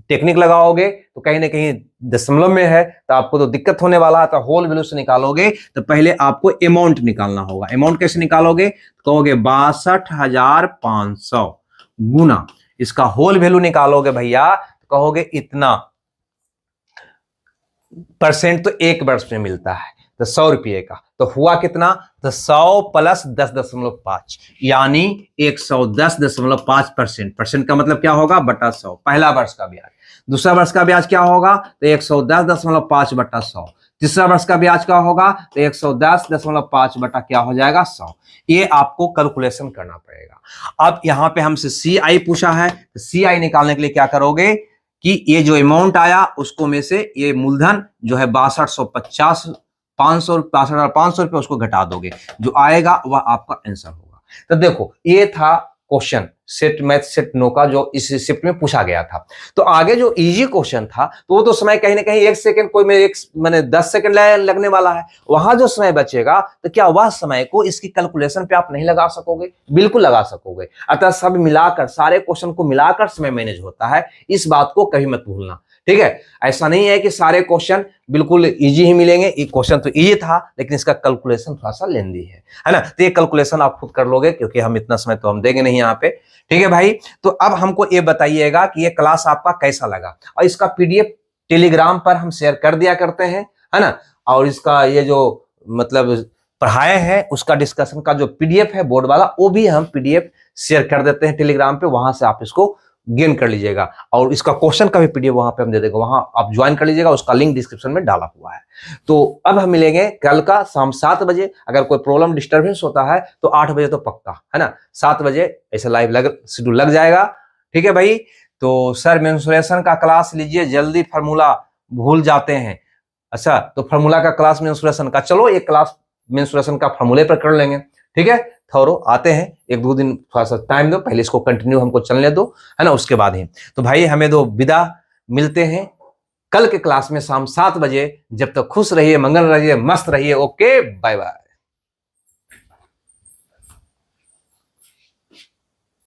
टेक्निक लगाओगे तो कहीं ना कहीं दशमलव में है तो आपको तो दिक्कत होने वाला है, तो होल वैल्यू से निकालोगे तो पहले आपको अमाउंट निकालना होगा। अमाउंट कैसे निकालोगे, तो कहोगे 62,500 गुना इसका होल वैल्यू निकालोगे भैया, तो कहोगे इतना परसेंट तो 1 वर्ष में मिलता है, तो 100 रुपये का, तो हुआ कितना, तो 100 + 10.5 यानी 110.5%। परसेंट का मतलब क्या होगा, बटा 100, पहला वर्ष का ब्याज। दूसरा वर्ष का ब्याज क्या होगा, तो 110.5 बटा 100। तीसरा वर्ष का ब्याज क्या होगा, तो 110.5 बटा क्या हो जाएगा 100। ये आपको कैलकुलेशन करना पड़ेगा। अब यहां पे हमसे CI पूछा है, तो CI निकालने के लिए क्या करोगे कि ये जो अमाउंट आया उसको में से ये मूलधन जो है 62,500 रुपए उसको घटा दोगे, जो आएगा वह आपका आंसर होगा। तो देखो ये था question set math set no का जो इस शिफ्ट में पूछा गया था। तो आगे जो इजी क्वेश्चन था तो वो तो समय कहीं ना कहीं 1 सेकंड, कोई में 10 सेकंड लगने वाला है। वहां जो समय बचेगा तो क्या वह समय को इसकी कैलकुलेशन पे आप नहीं लगा सकोगे, बिल्कुल लगा सकोगे। अतः सब मिलाकर, सारे क्वेश्चन को मिलाकर समय मैनेज होता है, इस बात को कभी मत भूलना। ठीक है, ऐसा नहीं है कि सारे क्वेश्चन बिल्कुल इजी ही मिलेंगे। ये क्वेश्चन तो इजी था लेकिन इसका कैलकुलेशन थोड़ा सा लेंदी है ना। तो ये कैलकुलेशन आप खुद कर लोगे क्योंकि हम इतना समय तो हम देंगे नहीं यहाँ पे। ठीक है भाई, तो अब हमको ये बताइएगा कि ये क्लास आपका कैसा लगा, और इसका PDF टेलीग्राम पर हम शेयर कर दिया करते हैं, है ना। और इसका ये जो मतलब पढ़ाए हैं उसका डिस्कशन का जो PDF है बोर्ड वाला, वो भी हम PDF शेयर कर देते हैं टेलीग्राम पे, वहां से आप इसको गेन कर लीजिएगा। और इसका क्वेश्चन का भी PDF वहां पे हम दे देंगे, वहां आप ज्वाइन कर लीजिएगा, उसका लिंक डिस्क्रिप्शन में डाला हुआ है। तो अब हम मिलेंगे कल का शाम 7 बजे। अगर कोई प्रॉब्लम डिस्टर्बेंस होता है तो 8 बजे तो पक्का, है ना, 7 बजे ऐसे लाइव शेड्यूल लग जाएगा। ठीक है भाई, तो सर मेंस्ट्रुएशन का क्लास लीजिए, जल्दी फार्मूला भूल जाते हैं। अच्छा, तो फार्मूला का क्लास मेंस्ट्रुएशन का, चलो एक क्लास मेंस्ट्रुएशन का फार्मूले पर कर लेंगे, ठीक है। थोरो आते हैं, 1-2 दिन थोड़ा सा टाइम दो, पहले इसको कंटिन्यू हमको चलने दो, है ना, उसके बाद ही। तो भाई हमें दो विदा, मिलते हैं कल के क्लास में शाम 7 बजे। जब तक खुश रहिए, मंगल रहिए, मस्त रहिए। Okay, bye bye.